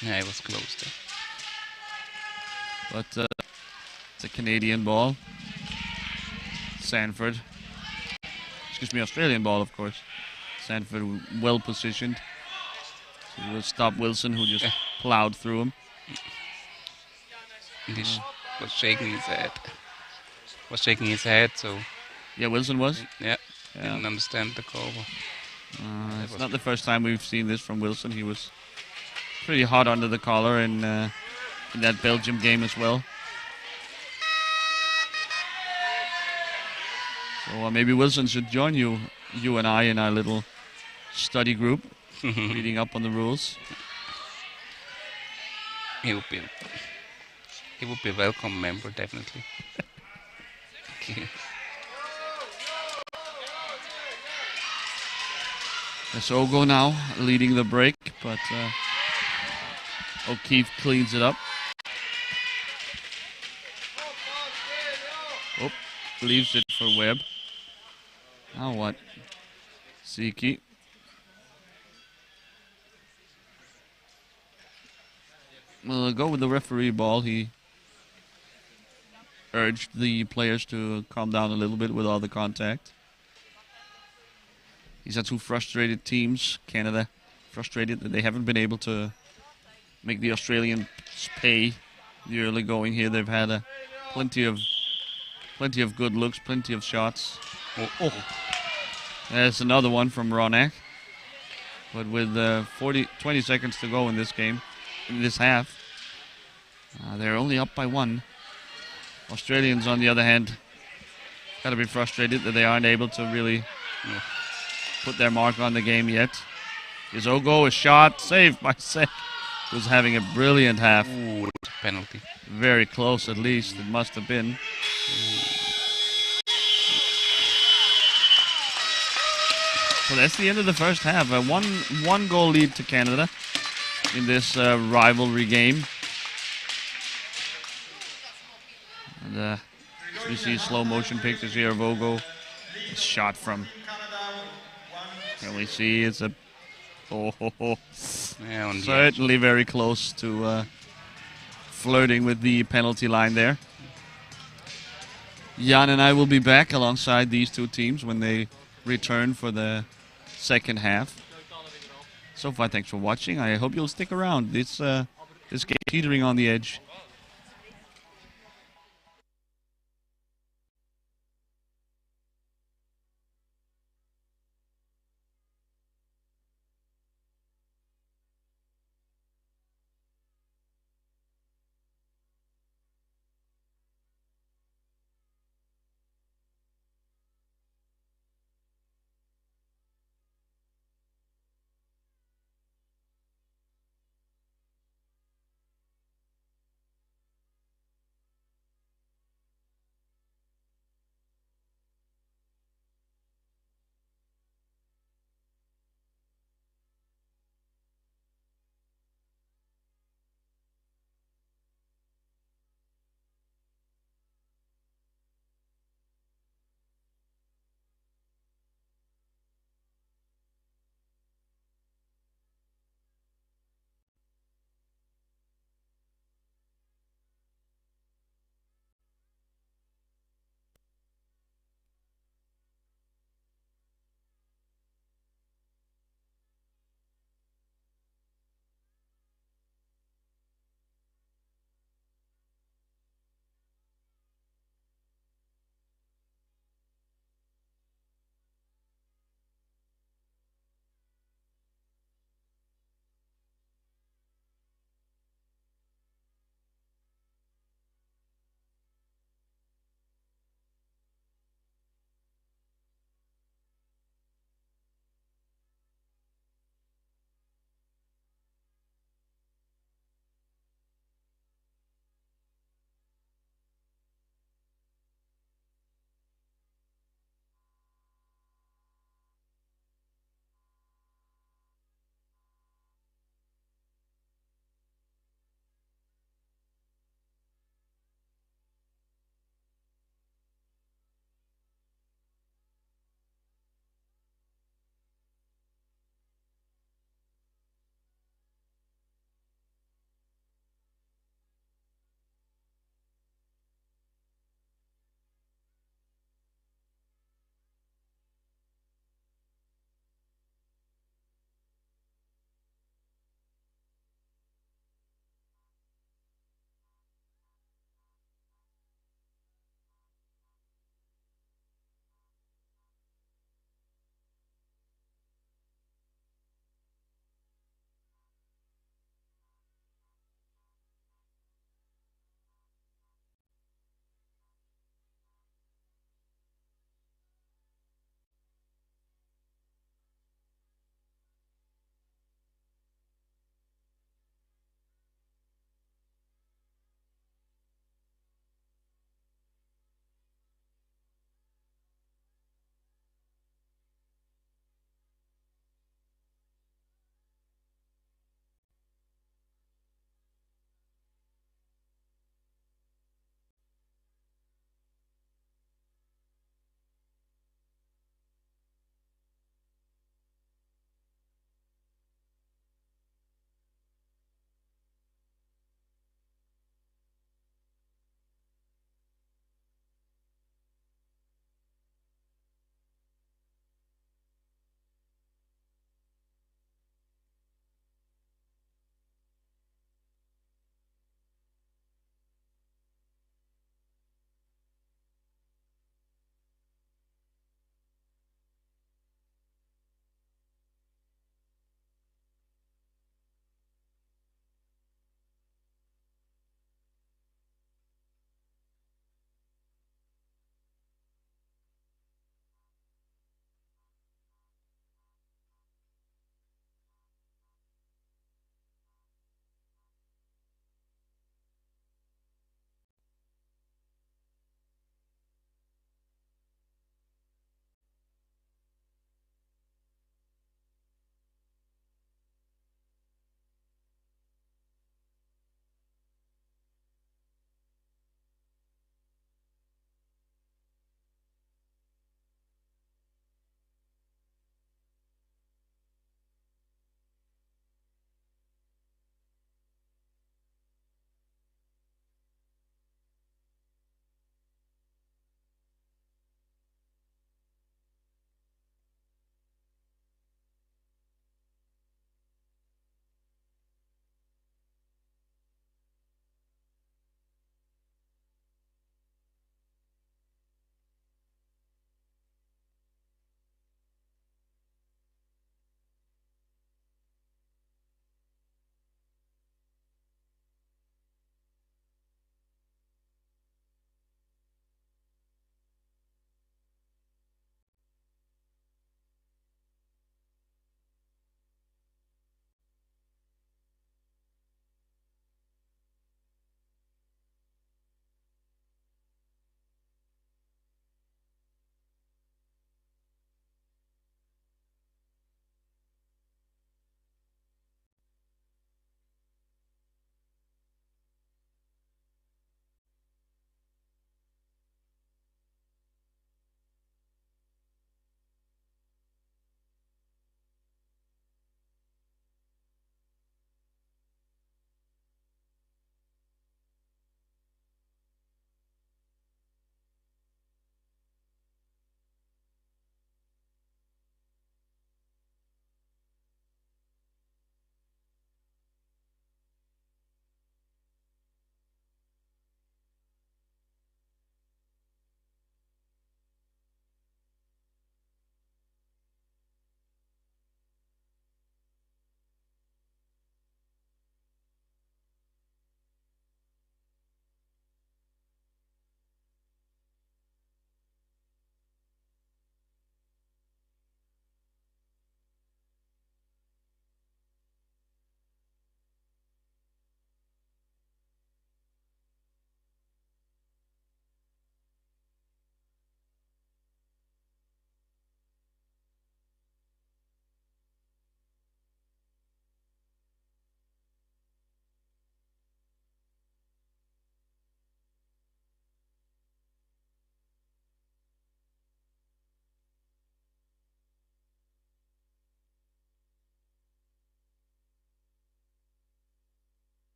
Yeah, it was close there. But it's a Canadian ball. Sanford. Excuse me, Australian ball, of course. Sanford well positioned. So he will stop Wilson, who just plowed through him. And he was shaking his head. So Yeah, Wilson was. yeah, didn't understand the call. It's not the first time we've seen this from Wilson. He was pretty hot under the collar in that Belgium game as well. So maybe Wilson should join you and I in our little study group, reading up on the rules. He would be a welcome member, definitely. It's Ogo now leading the break, but O'Keefe cleans it up. Oh, leaves it for Webb. Now what? Siki. We'll go with the referee ball. He urged the players to calm down a little bit with all the contact. These are two frustrated teams. Canada frustrated that they haven't been able to make the Australians pay the early going here. They've had plenty of good looks, plenty of shots. Oh. There's another one from Ronak. But with 20 seconds to go in this game, in this half, they're only up by 1. Australians, on the other hand, got to be frustrated that they aren't able to really put their mark on the game yet. Is Ogo a shot saved by Sek, who's having a brilliant half. Ooh, penalty. Very close, at least. It must have been. So that's the end of the first half. A one goal lead to Canada in this rivalry game. And we see slow motion pictures here of Ogo. A shot from. Can we see it's a Yeah, on the certainly very close to flirting with the penalty line there. Jan and I will be back alongside these two teams when they return for the second half. So far, thanks for watching. I hope you'll stick around. This game teetering on the edge.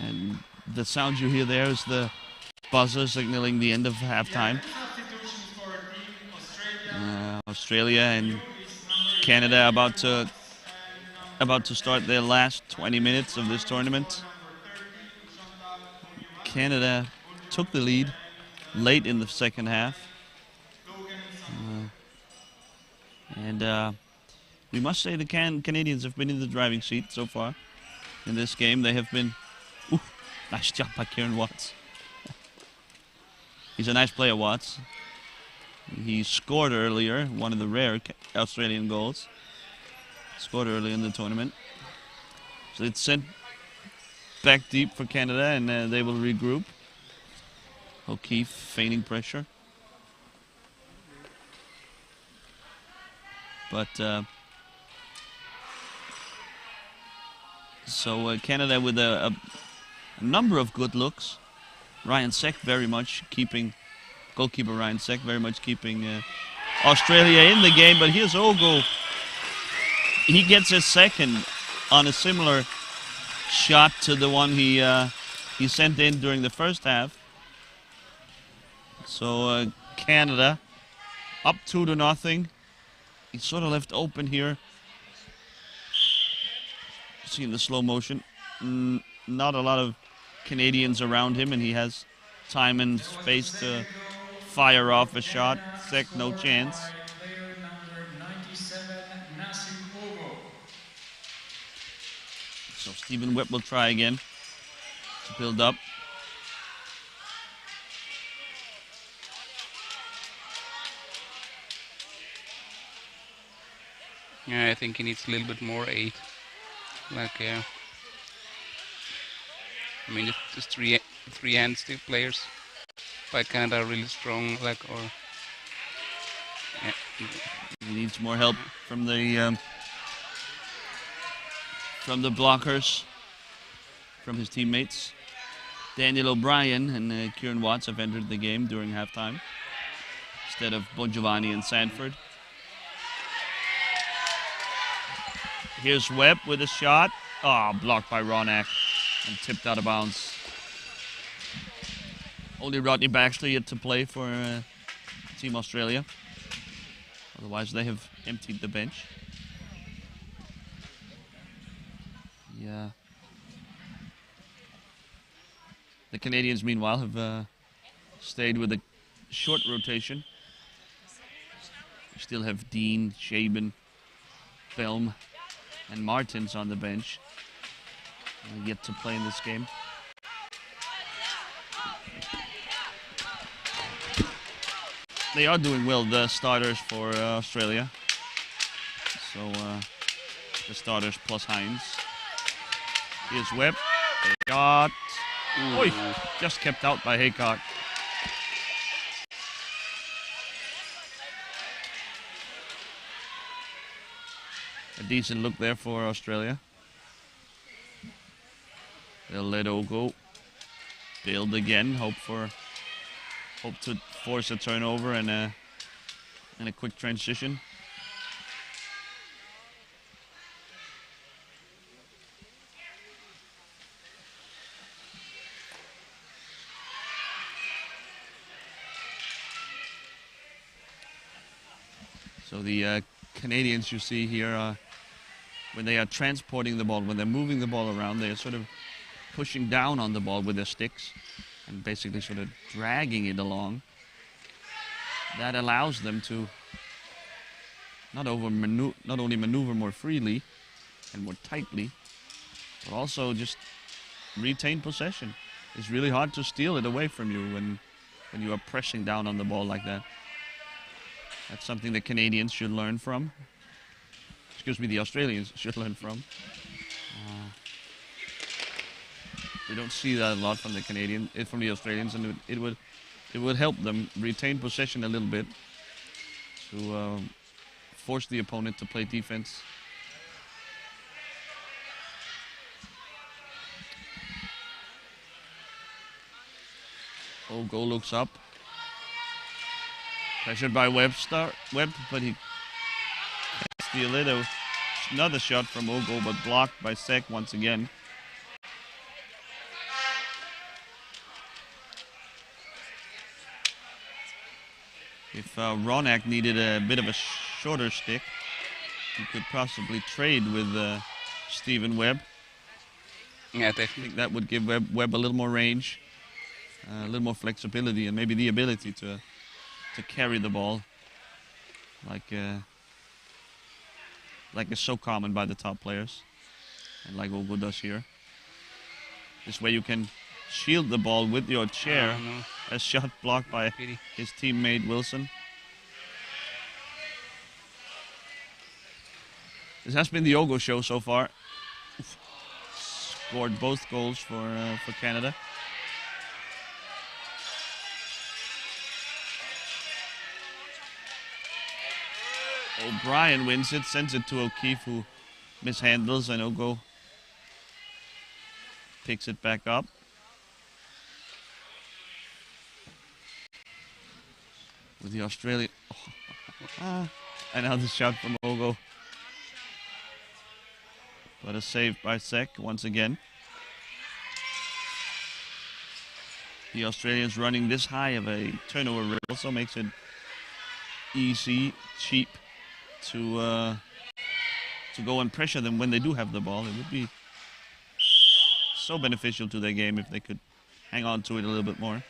And the sound you hear there is the buzzer signaling the end of halftime. Substitutions for Team Australia. Australia and Canada about to start their last 20 minutes of this tournament. Canada took the lead late in the second half. And we must say the Canadians have been in the driving seat so far in this game. They have been... Ooh, nice job by Kieran Watts. He's a nice player, Watts. He scored earlier, one of the rare Australian goals. Scored early in the tournament. So it's sent back deep for Canada, and they will regroup. O'Keefe feigning pressure. But Canada with a number of good looks. Ryan Seck very much keeping, goalkeeper Ryan Seck very much keeping Australia in the game. But here's Ogo. He gets his second on a similar shot to the one he sent in during the first half. So Canada up 2-0. He's sort of left open here. See in the slow motion, not a lot of Canadians around him, and he has time and space to fire off a shot. Sek, no chance. Player number 97, Nassim Ogo. So Stephen Webb will try again to build up. Yeah, I think he needs a little bit more aid. Like, I mean, just three hand still players by Canada are really strong. Like, or yeah. He needs more help from the blockers, from his teammates. Daniel O'Brien and Kieran Watts have entered the game during halftime instead of Bongiovanni and Sanford. Here's Webb with a shot. Oh, blocked by Ronak and tipped out of bounds. Only Rodney Baxter yet to play for Team Australia. Otherwise, they have emptied the bench. Yeah. The Canadians, meanwhile, have stayed with a short rotation. We still have Dean, Shaban, Belm, and Martins on the bench. Yet to play in this game. They are doing well, the starters for Australia. So the starters plus Hines. Here's Webb. Shot. Oy, just kept out by Haycock. A decent look there for Australia. They'll let Ogo build again. Hope to force a turnover and a quick transition. So the Canadians you see here, when they are transporting the ball, when they're moving the ball around, they are sort of pushing down on the ball with their sticks and basically sort of dragging it along. That allows them to not only maneuver more freely and more tightly, but also just retain possession. It's really hard to steal it away from you when you are pressing down on the ball like that. That's something the Canadians should learn from. Excuse me, the Australians should learn from. We don't see that a lot from the Australians, and it would help them retain possession a little bit to force the opponent to play defense. Ogo looks up. Pressured by Webb, but he can't steal it. Another shot from Ogo, but blocked by Sek once again. If Ronak needed a bit of a shorter stick, he could possibly trade with Stephen Webb. Yeah, I definitely. think that would give Webb a little more range, a little more flexibility, and maybe the ability to carry the ball, like is so common by the top players, and like Ogo does here. This way you can shield the ball with your chair. Oh, no. A shot blocked by Pity. his teammate Wilson. This has been the Ogo show so far. Scored both goals for Canada. O'Brien wins it, sends it to O'Keefe, who mishandles, and Ogo picks it back up. With the Australian. Another shot from Ogo. But a save by Sek once again. The Australians running this high of a turnover rate also makes it easy, cheap to go and pressure them when they do have the ball. It would be so beneficial to their game if they could hang on to it a little bit more.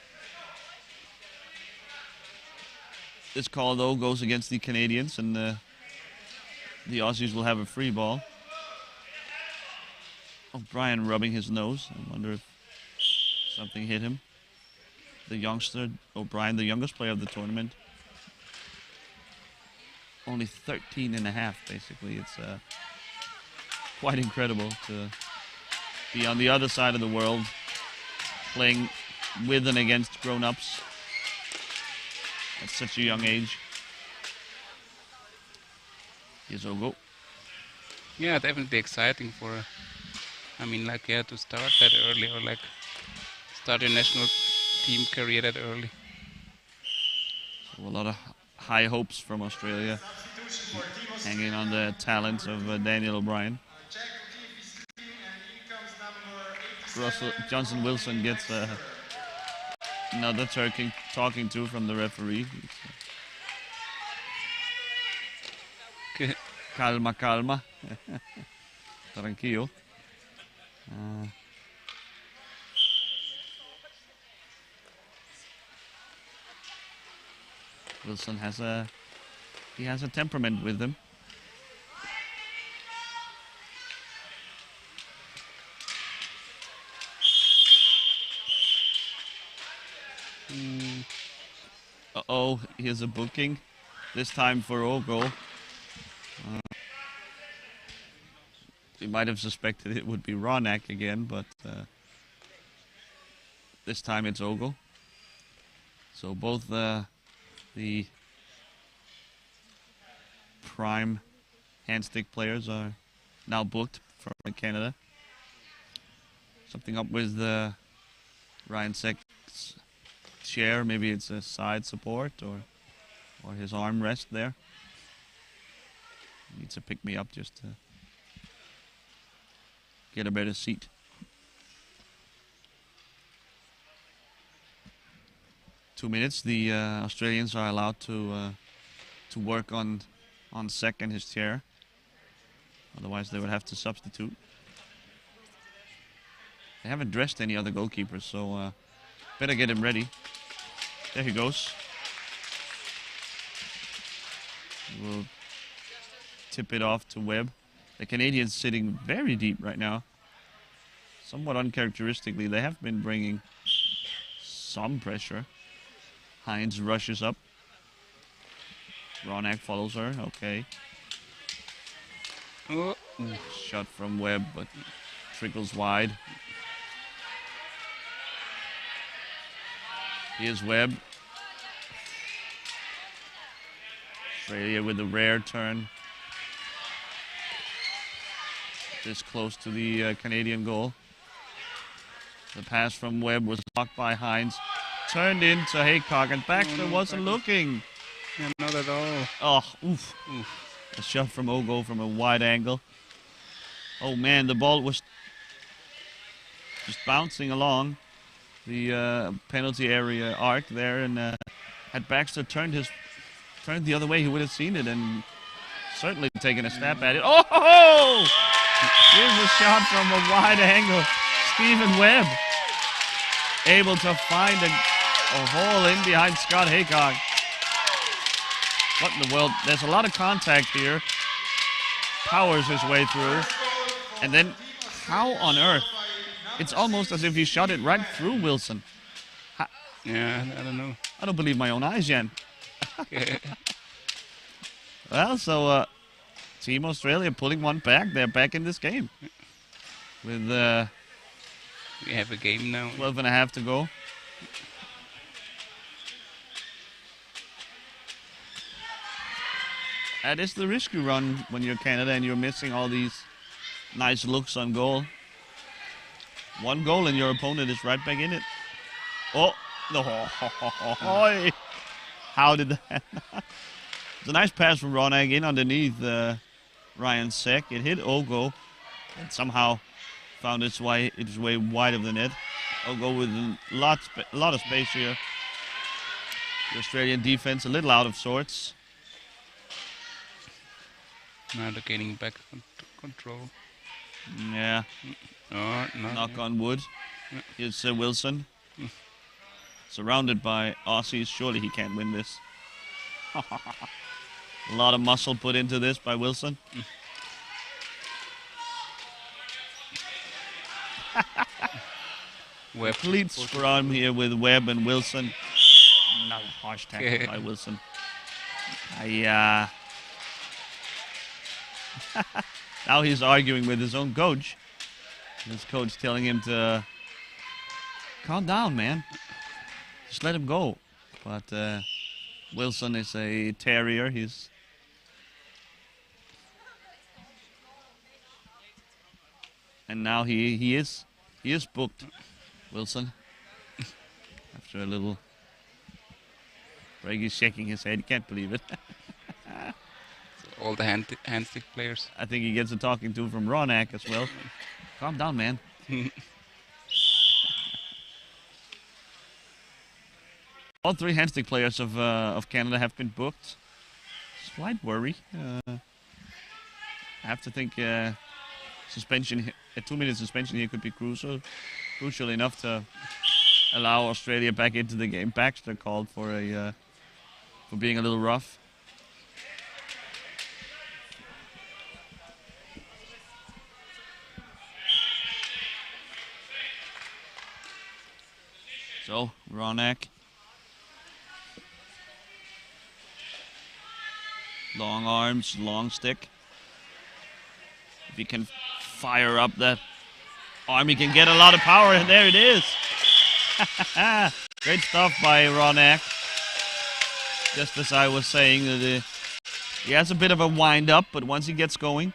This call, though, goes against the Canadians, and the Aussies will have a free ball. O'Brien rubbing his nose. I wonder if something hit him. The youngster, O'Brien, the youngest player of the tournament. Only 13 and a half, basically. It's quite incredible to be on the other side of the world, playing with and against grown-ups at such a young age. Here's Ogo. Yeah, definitely exciting for, to start that early, or like start a national team career that early. So a lot of high hopes from Australia, hanging on the talents of Daniel O'Brien. Johnson Wilson gets another talking to from the referee. Calma, calma. Tranquilo. Wilson has a temperament with him. Uh-oh, here's a booking. This time for Ogo. We might have suspected it would be Ronak again, but this time it's Ogo. So both the prime handstick players are now booked from Canada. Something up with Ryan Sek's chair. Maybe it's a side support or his armrest there. He needs to pick me up just to get a better seat. Two minutes. The Australians are allowed to work on Sek and his chair. Otherwise, they would have to substitute. They haven't dressed any other goalkeepers, so better get him ready. There he goes. We'll tip it off to Webb. The Canadians sitting very deep right now. Somewhat uncharacteristically, they have been bringing some pressure. Hines rushes up. Ronak follows her. Okay. Oh. Shot from Webb, but trickles wide. Here's Webb. Australia with a rare turn. This close to the Canadian goal. The pass from Webb was blocked by Hines. Turned into Haycock, and Baxter wasn't looking. Yeah, not at all. Oh, oof. A shot from Ogo from a wide angle. Oh man, the ball was just bouncing along the penalty area arc there, and had Baxter turned his turned the other way, he would have seen it and certainly taken a stab at it. Oh! Here's a shot from a wide angle. Stephen Webb able to find a hole in behind Scott Haycock. What in the world? There's a lot of contact here. Powers his way through. And then, how on earth? It's almost as if he shot it right through Wilson. Yeah, I don't know. I don't believe my own eyes, Jan. Well, so Team Australia pulling one back. They're back in this game. With We have a game now. 12 and a half to go. That is the risk you run when you're Canada and you're missing all these nice looks on goal. One goal and your opponent is right back in it. Oh, no. How did that? It's a nice pass from Ronak in underneath Ryan Seck. It hit Ogo and somehow found its way wide of the net. Ogo with a lot of space here. The Australian defense a little out of sorts. Now they're gaining back control. Yeah, Oh, no. knock on wood. Here's Wilson. Surrounded by Aussies. Surely he can't win this. A lot of muscle put into this by Wilson. Webb. Complete scrum here with Webb and Wilson. Another harsh tackle by Wilson. Now he's arguing with his own coach. His coach telling him to calm down, man. Just let him go. But Wilson is a terrier. And now he is booked. Wilson. After a little break, he's shaking his head. He can't believe it. All the hand stick players. I think he gets a talking to from Ronak as well. Calm down, man. All three handstick players of Canada have been booked. Slight worry. I have to think suspension, a 2-minute suspension here could be crucial enough to allow Australia back into the game. Baxter called for being a little rough. So, Ronak. Long arms, long stick. If he can fire up that arm, he can get a lot of power, and there it is. Great stuff by Ronak. Just as I was saying, that he has a bit of a wind up, but once he gets going,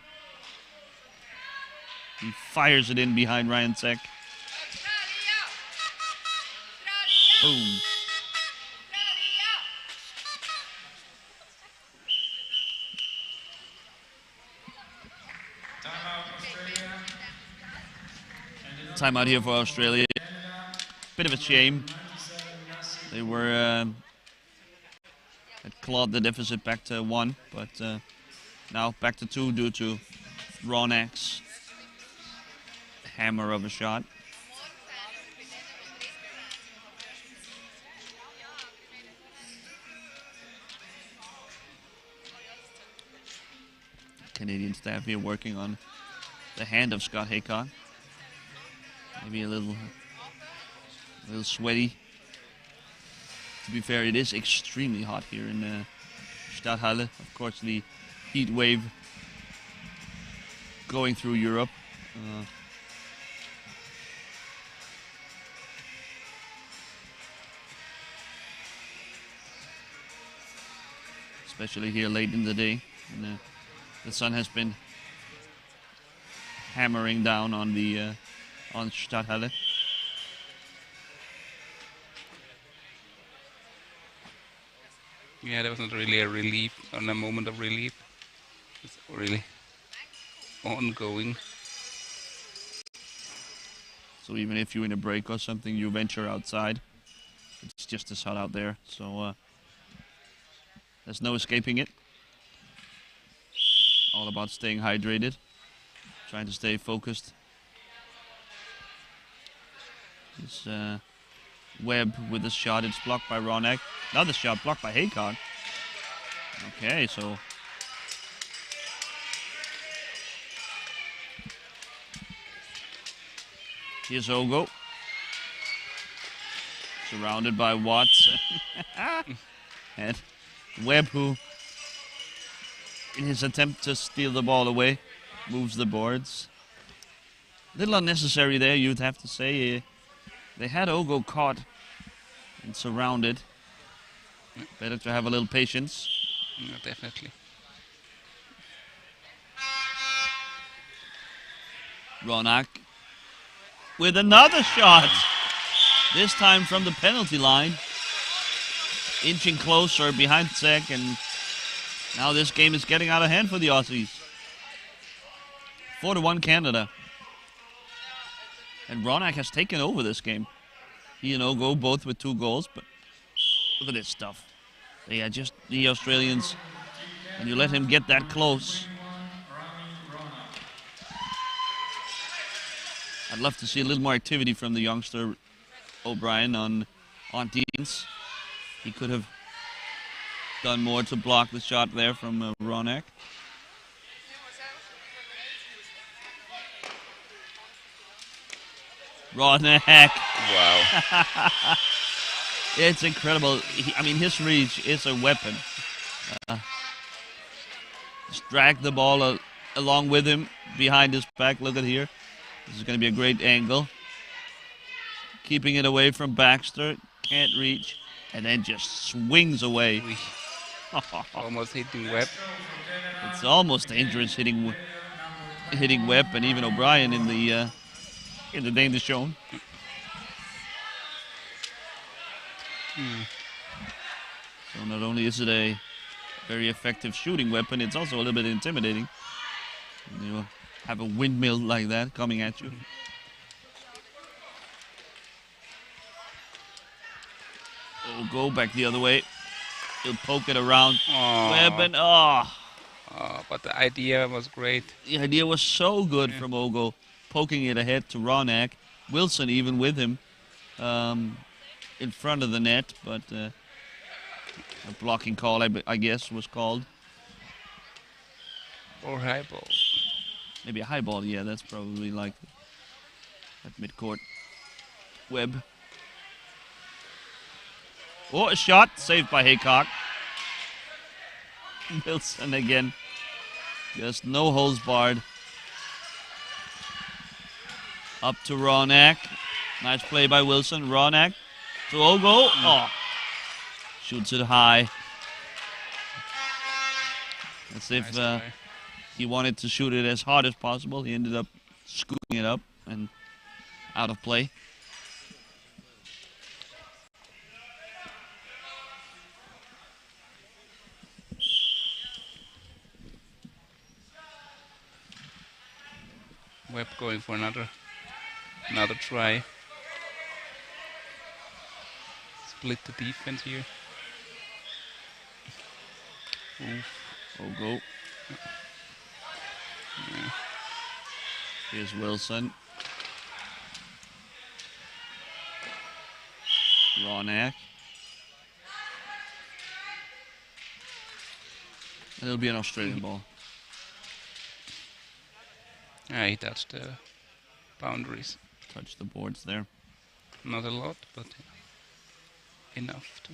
he fires it in behind Ryan Seck. Boom. Timeout here for Australia. Bit of a shame. They were had clawed the deficit back to 1, but now back to 2 due to Ronak's hammer of a shot. Canadian staff here working on the hand of Scott Haycock. Maybe a little sweaty. To be fair, it is extremely hot here in Stadthalle. Of course, the heat wave going through Europe. Especially here late in the day. And, the sun has been hammering down on the on Stadthalle. Yeah, that was not really a relief, or a moment of relief. It's really ongoing. So even if you're in a break or something, you venture outside. It's just as hot out there. So There's no escaping it. All about staying hydrated. Trying to stay focused. This Webb with the shot. It's blocked by Ronak. Another shot blocked by Haycock. Okay, so... Here's Ogo. Surrounded by Watts. And Webb, who, in his attempt to steal the ball away, moves the boards. Little unnecessary there, you'd have to say. They had Ogo caught and surrounded. Better to have a little patience. Yeah, definitely. Ronak with another shot. This time from the penalty line. Inching closer behind Zek, and now this game is getting out of hand for the Aussies. 4-1 Canada. And Ronak has taken over this game. He and Ogo both with 2 goals, but look at this stuff. They are just the Australians, and you let him get that close. I'd love to see a little more activity from the youngster O'Brien on teams. He could have done more to block the shot there from Ronak. Ronak. Wow. It's incredible. I mean, his reach is a weapon. Just drag the ball along with him behind his back. Look at here. This is going to be a great angle. Keeping it away from Baxter. Can't reach. And then just swings away. Almost hitting Webb. It's almost dangerous hitting Webb and even O'Brien in the danger zone. So not only is it a very effective shooting weapon, it's also a little bit intimidating. You have a windmill like that coming at you. Oh, go back the other way. He'll poke it around. Webb and But the idea was great. the idea was so good from Ogo, poking it ahead to Ronak. Wilson even with him in front of the net, but a blocking call, I guess, was called. Or high ball. Maybe a high ball, yeah, that's probably like at midcourt. Webb. Oh, a shot, saved by Haycock. Wilson again. Just no holes barred. Up to Ronak. Nice play by Wilson. Ronak to Ogo. Oh. Shoots it high. As if Nice he wanted to shoot it as hard as possible. He ended up scooting it up and out of play. Webb going for another try. Split the defense here. Ogo. Here's Wilson. Ronak. And it'll be an Australian ball. He touched the boundaries. Touch the boards there. Not a lot, but enough to.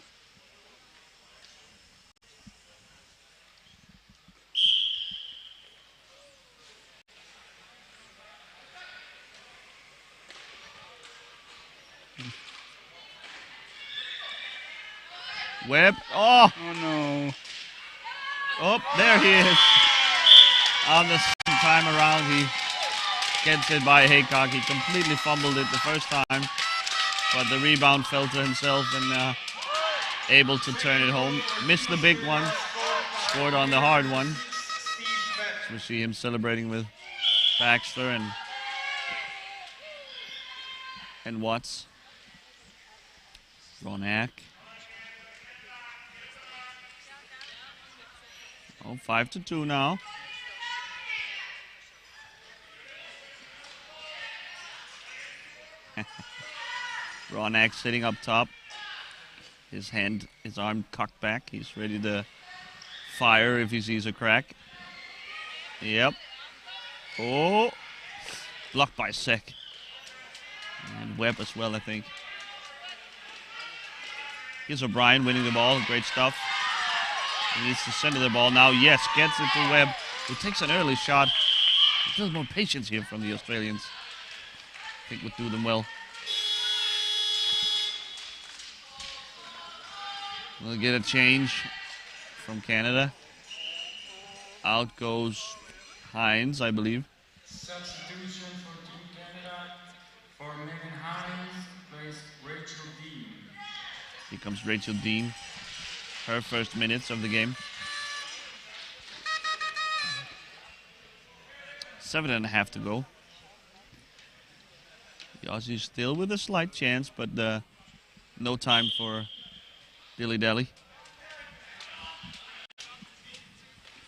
Webb. Oh! Oh no. Oh, there he is. On the second time around, he gets it by Haycock. He completely fumbled it the first time, but the rebound fell to himself and able to turn it home. Missed the big one, scored on the hard one. So we see him celebrating with Baxter and Watts. Ronak. Oh, 5-2 now. Ronak sitting up top. His arm cocked back. He's ready to fire if he sees a crack. Yep. Oh. Blocked by Sek. And Webb as well, I think. Here's O'Brien winning the ball. Great stuff. He needs to center the ball now. Yes, gets it to Webb, who takes an early shot. There's more patience here from the Australians. I think would do them well. We'll get a change from Canada. Out goes Hines, I believe. Substitution for Team Canada. For Megan Hines, plays Rachel Dean. Here comes Rachel Dean. Her first minutes of the game. 7.5 to go. The Aussies still with a slight chance, but no time for dilly-dally.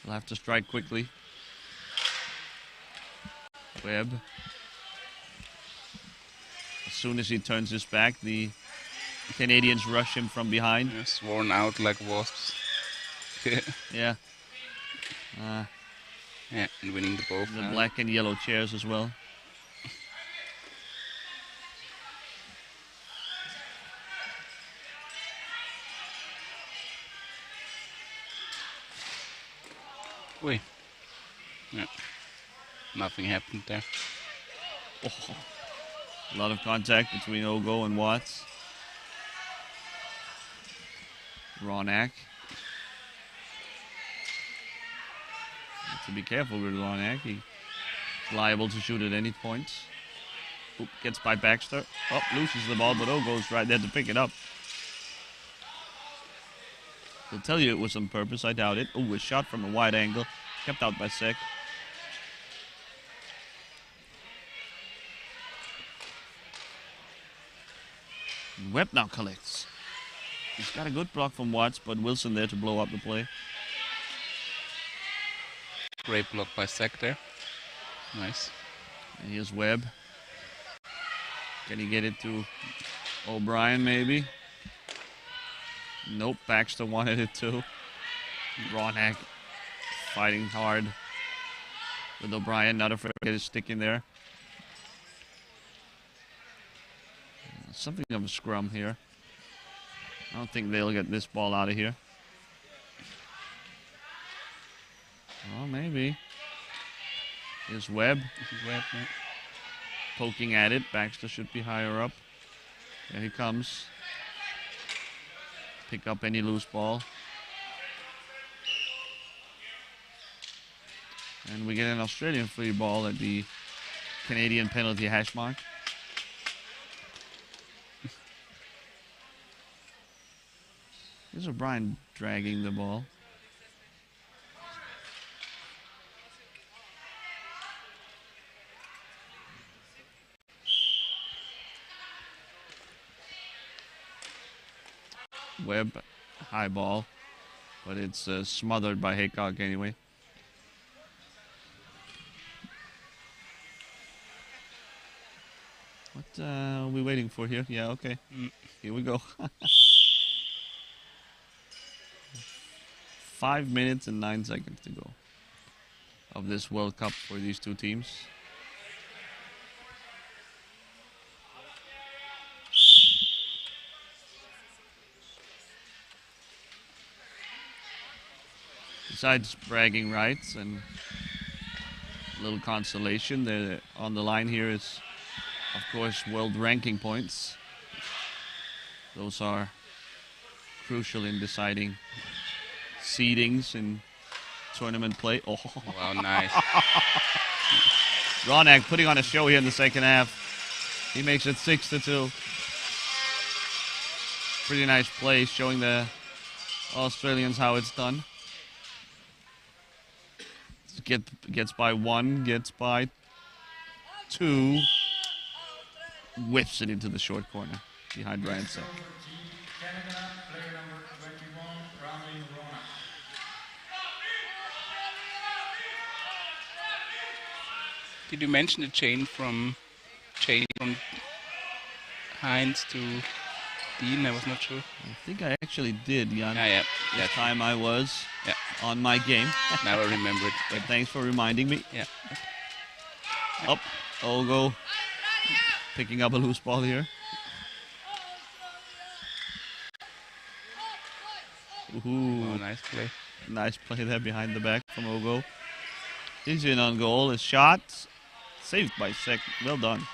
We'll have to strike quickly. Webb. As soon as he turns his back, the Canadians rush him from behind. Just worn out like wasps. Yeah. Yeah, and winning the ball. The black and yellow chairs as well. Wait. Yeah. Nothing happened there. Oh. A lot of contact between Ogo and Watts. Ronak. Have to be careful with Ronak. He's liable to shoot at any point. Oop, gets by Baxter. Oh, loses the ball, but Ogo's right there to pick it up. He'll tell you it was on purpose. I doubt it. Oh, a shot from a wide angle. Kept out by Sek. Webb now collects. He's got a good block from Watts, but Wilson there to blow up the play. Great block by Sek there. Nice. And here's Webb. Can he get it to O'Brien maybe? Nope, Baxter wanted it too. Ronak fighting hard with O'Brien, not afraid to get his stick in there. Something of a scrum here. I don't think they'll get this ball out of here. Oh, maybe. Here's Webb. Yeah. Poking at it. Baxter should be higher up. There he comes. Pick up any loose ball. And we get an Australian free ball at the Canadian penalty hash mark. Here's O'Brien dragging the ball. Webb, high ball, but it's smothered by Haycock anyway. What are we waiting for here? Yeah, okay. Here we go. 5 minutes and 9 seconds to go of this World Cup for these two teams. Besides bragging rights and a little consolation, on the line here is, of course, world ranking points. Those are crucial in deciding seedings in tournament play. Oh, Wow, nice. Ronak putting on a show here in the second half. He makes it 6-2. Pretty nice play, showing the Australians how it's done. Gets by 1, gets by 2. Whips it into the short corner behind Ryan Sek. Canada, player number 21, Ramlin Rona. Did you mention the change from Heinz to Dean? I was not sure. I think I actually did, Jan. Yeah. This time I was Yeah. on my game. Now I remember it. But thanks for reminding me. Yeah. Up, Ogo picking up a loose ball here. Ooh, Oh, nice play. nice play there behind the back from Ogo. He's in on goal. His shot saved by Sek. Well done.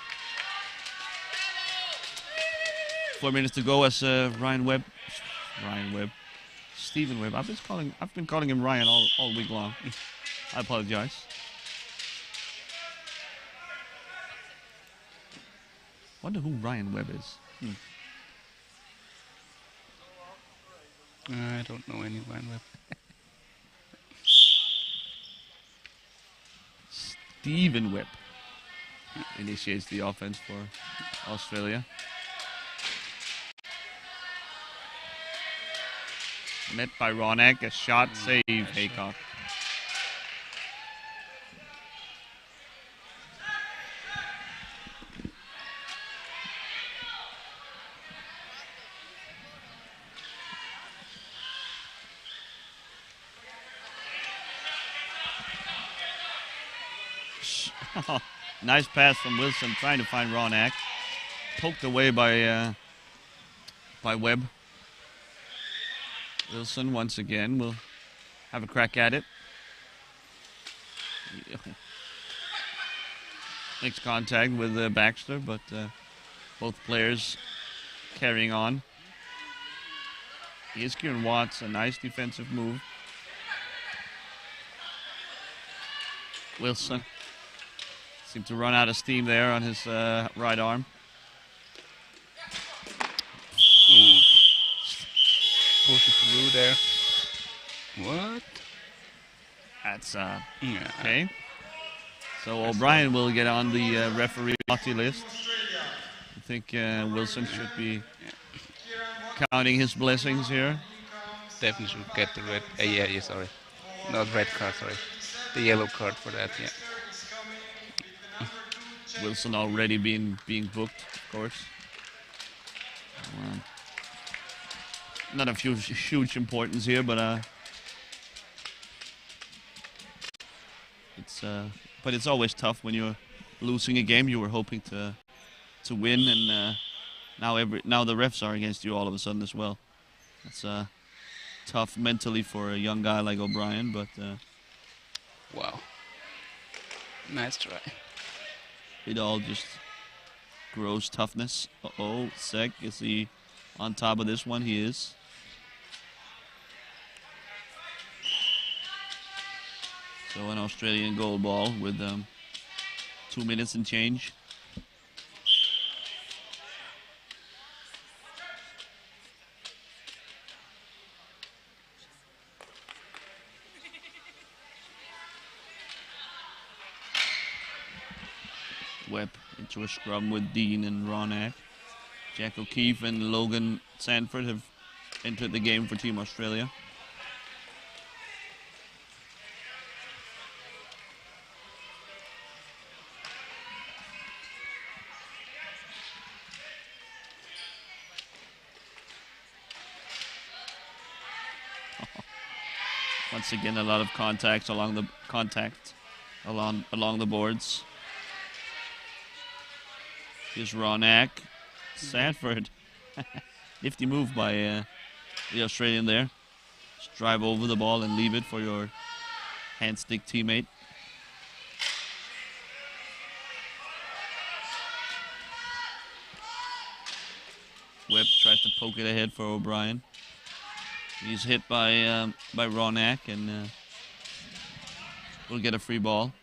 4 minutes to go as Stephen Webb. I've been calling him Ryan all week long. I apologize. Wonder who Ryan Webb is. I don't know anyone. Stephen Webb initiates the offense for Australia. Met by Ronak, a shot save, Haycock. Nice pass from Wilson, trying to find Ronak. Poked away by Webb. Wilson once again will have a crack at it. Makes contact with Baxter, but both players carrying on. Here's Kieran Watts, a nice defensive move. Wilson seemed to run out of steam there on his right arm. Push it through there. What? That's Yeah. okay. So O'Brien will get on the referee naughty list. I think Wilson should be counting his blessings here. Definitely should get the red. Yeah, sorry. Not red card, sorry. The yellow card for that, yeah. Wilson already being booked, of course. Not of huge importance here, but it's always tough when you're losing a game you were hoping to win, and now the refs are against you all of a sudden as well. It's tough mentally for a young guy like O'Brien, but Wow. Nice try. it all just grows toughness. Sek, is he on top of this one? He is. So an Australian goal ball with 2 minutes and change. Webb into a scrum with Dean and Ronak. Jack O'Keefe and Logan Sanford have entered the game for Team Australia. Once again, a lot of contacts along the boards. Here's Ronak. Sanford. Nifty move by the Australian there. Just drive over the ball and leave it for your hand stick teammate. Webb tries to poke it ahead for O'Brien. He's hit by Ronak and will get a free ball.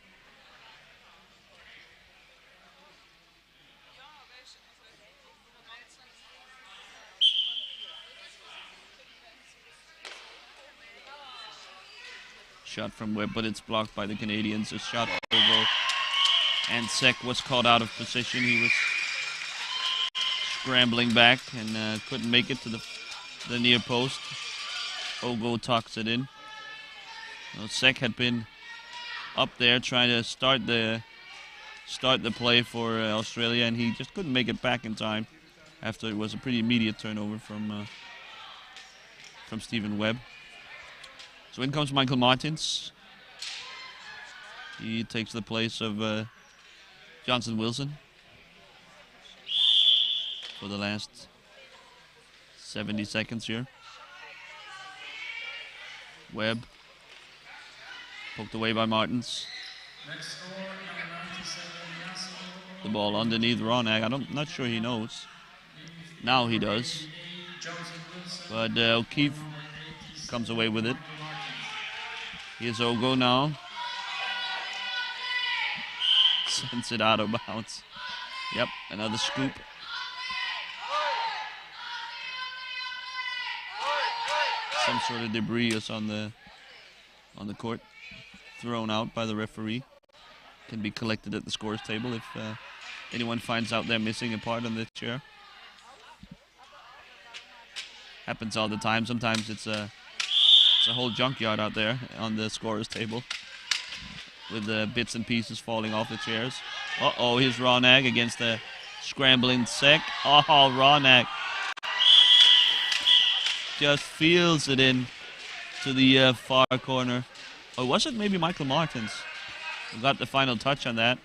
Shot from Webb, but it's blocked by the Canadians. A shot over, and Sek was caught out of position. He was scrambling back and couldn't make it to the near post. Ogo tucks it in. Sek had been up there trying to start the start the play for Australia, and he just couldn't make it back in time after it was a pretty immediate turnover from Stephen Webb. So in comes Michael Martins. He takes the place of Johnson Wilson for the last 70 seconds here. Webb poked away by Martins. Next score, number 97, Yasin. The ball underneath Ronak. I'm not sure he knows. Now he does. Joseph Wilson. But O'Keefe comes away with it. Here's Ogo now. Sends it out of bounds. Yep, another scoop. Some sort of debris is on the court, thrown out by the referee. Can be collected at the scores table if anyone finds out they're missing a part on the chair. Happens all the time. Sometimes it's a whole junkyard out there on the scorers table with the bits and pieces falling off the chairs. Uh-oh, here's Ronak against the scrambling Sek. Oh, Ronak just feels it in to the far corner. Or was it maybe Michael Martins who got the final touch on that?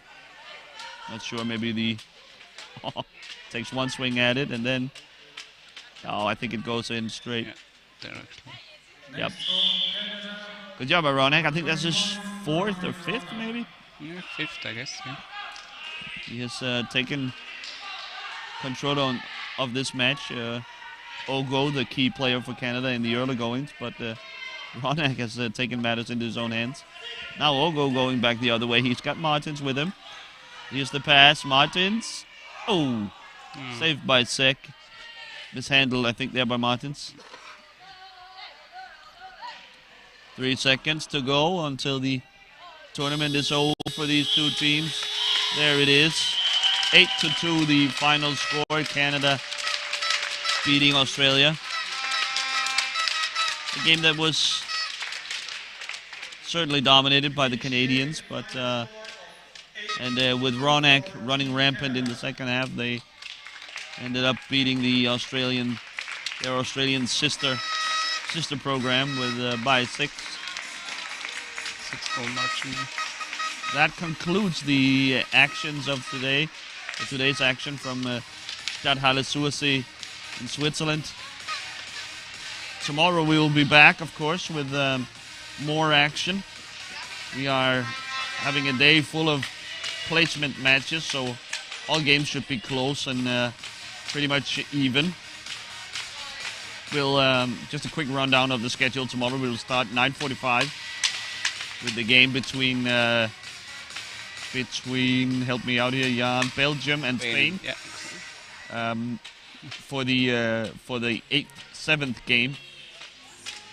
Not sure, maybe takes one swing at it and then, oh, I think it goes in straight. Yeah, directly. Yep. Good job, Ronak. I think that's his 4th or 5th, maybe? Yeah, 5th, I guess, yeah. He has taken control of this match. Ogo, the key player for Canada in the early goings, but Ronak has taken matters into his own hands. Now Ogo going back the other way. He's got Martins with him. Here's the pass. Martins. Oh, saved by Sek. Mishandled, I think, there by Martins. 3 seconds to go until the tournament is over for these two teams. There it is. 8-2, the final score. Canada beating Australia. A game that was certainly dominated by the Canadians, but with Ronak running rampant in the second half, they ended up beating their Australian sister program with by 6. 6-goal margin. That concludes the actions of today's action from Stadthalle Sursee in Switzerland. Tomorrow we will be back, of course, with more action. We are having a day full of placement matches, so all games should be close and pretty much even. We'll just a quick rundown of the schedule. Tomorrow we will start 9:45 with the game between help me out here, Jan, Belgium and Spain. Yeah. For the 7th game,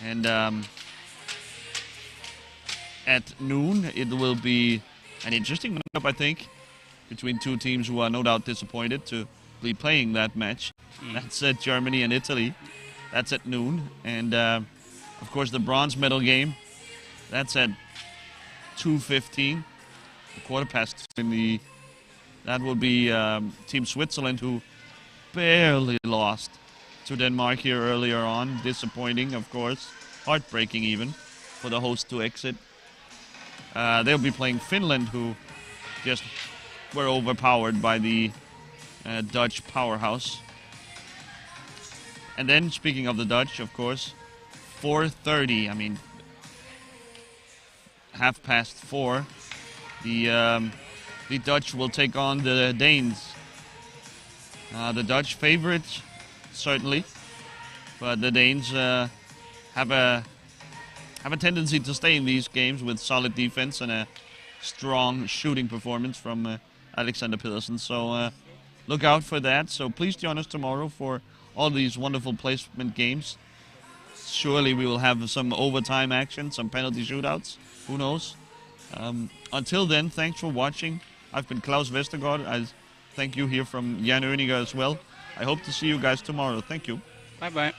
and at noon it will be an interesting matchup, I think, between two teams who are no doubt disappointed to be playing that match. That's Germany and Italy. That's at noon, and of course the bronze medal game. That's at 2:15, a quarter past. That will be Team Switzerland, who barely lost to Denmark here earlier on. Disappointing, of course. Heartbreaking even for the host to exit. They'll be playing Finland, who just were overpowered by the Dutch powerhouse. And then, speaking of the Dutch, of course, 4:30, I mean, 4:30, the Dutch will take on the Danes. The Dutch favorites, certainly, but the Danes have a tendency to stay in these games with solid defense and a strong shooting performance from Alexander Pedersen. So look out for that. So please join us tomorrow for all these wonderful placement games. Surely we will have some overtime action, some penalty shootouts. Who knows? Until then, thanks for watching. I've been Klaus Vestergaard. I thank you here from Jan Öniger as well. I hope to see you guys tomorrow. Thank you. Bye-bye.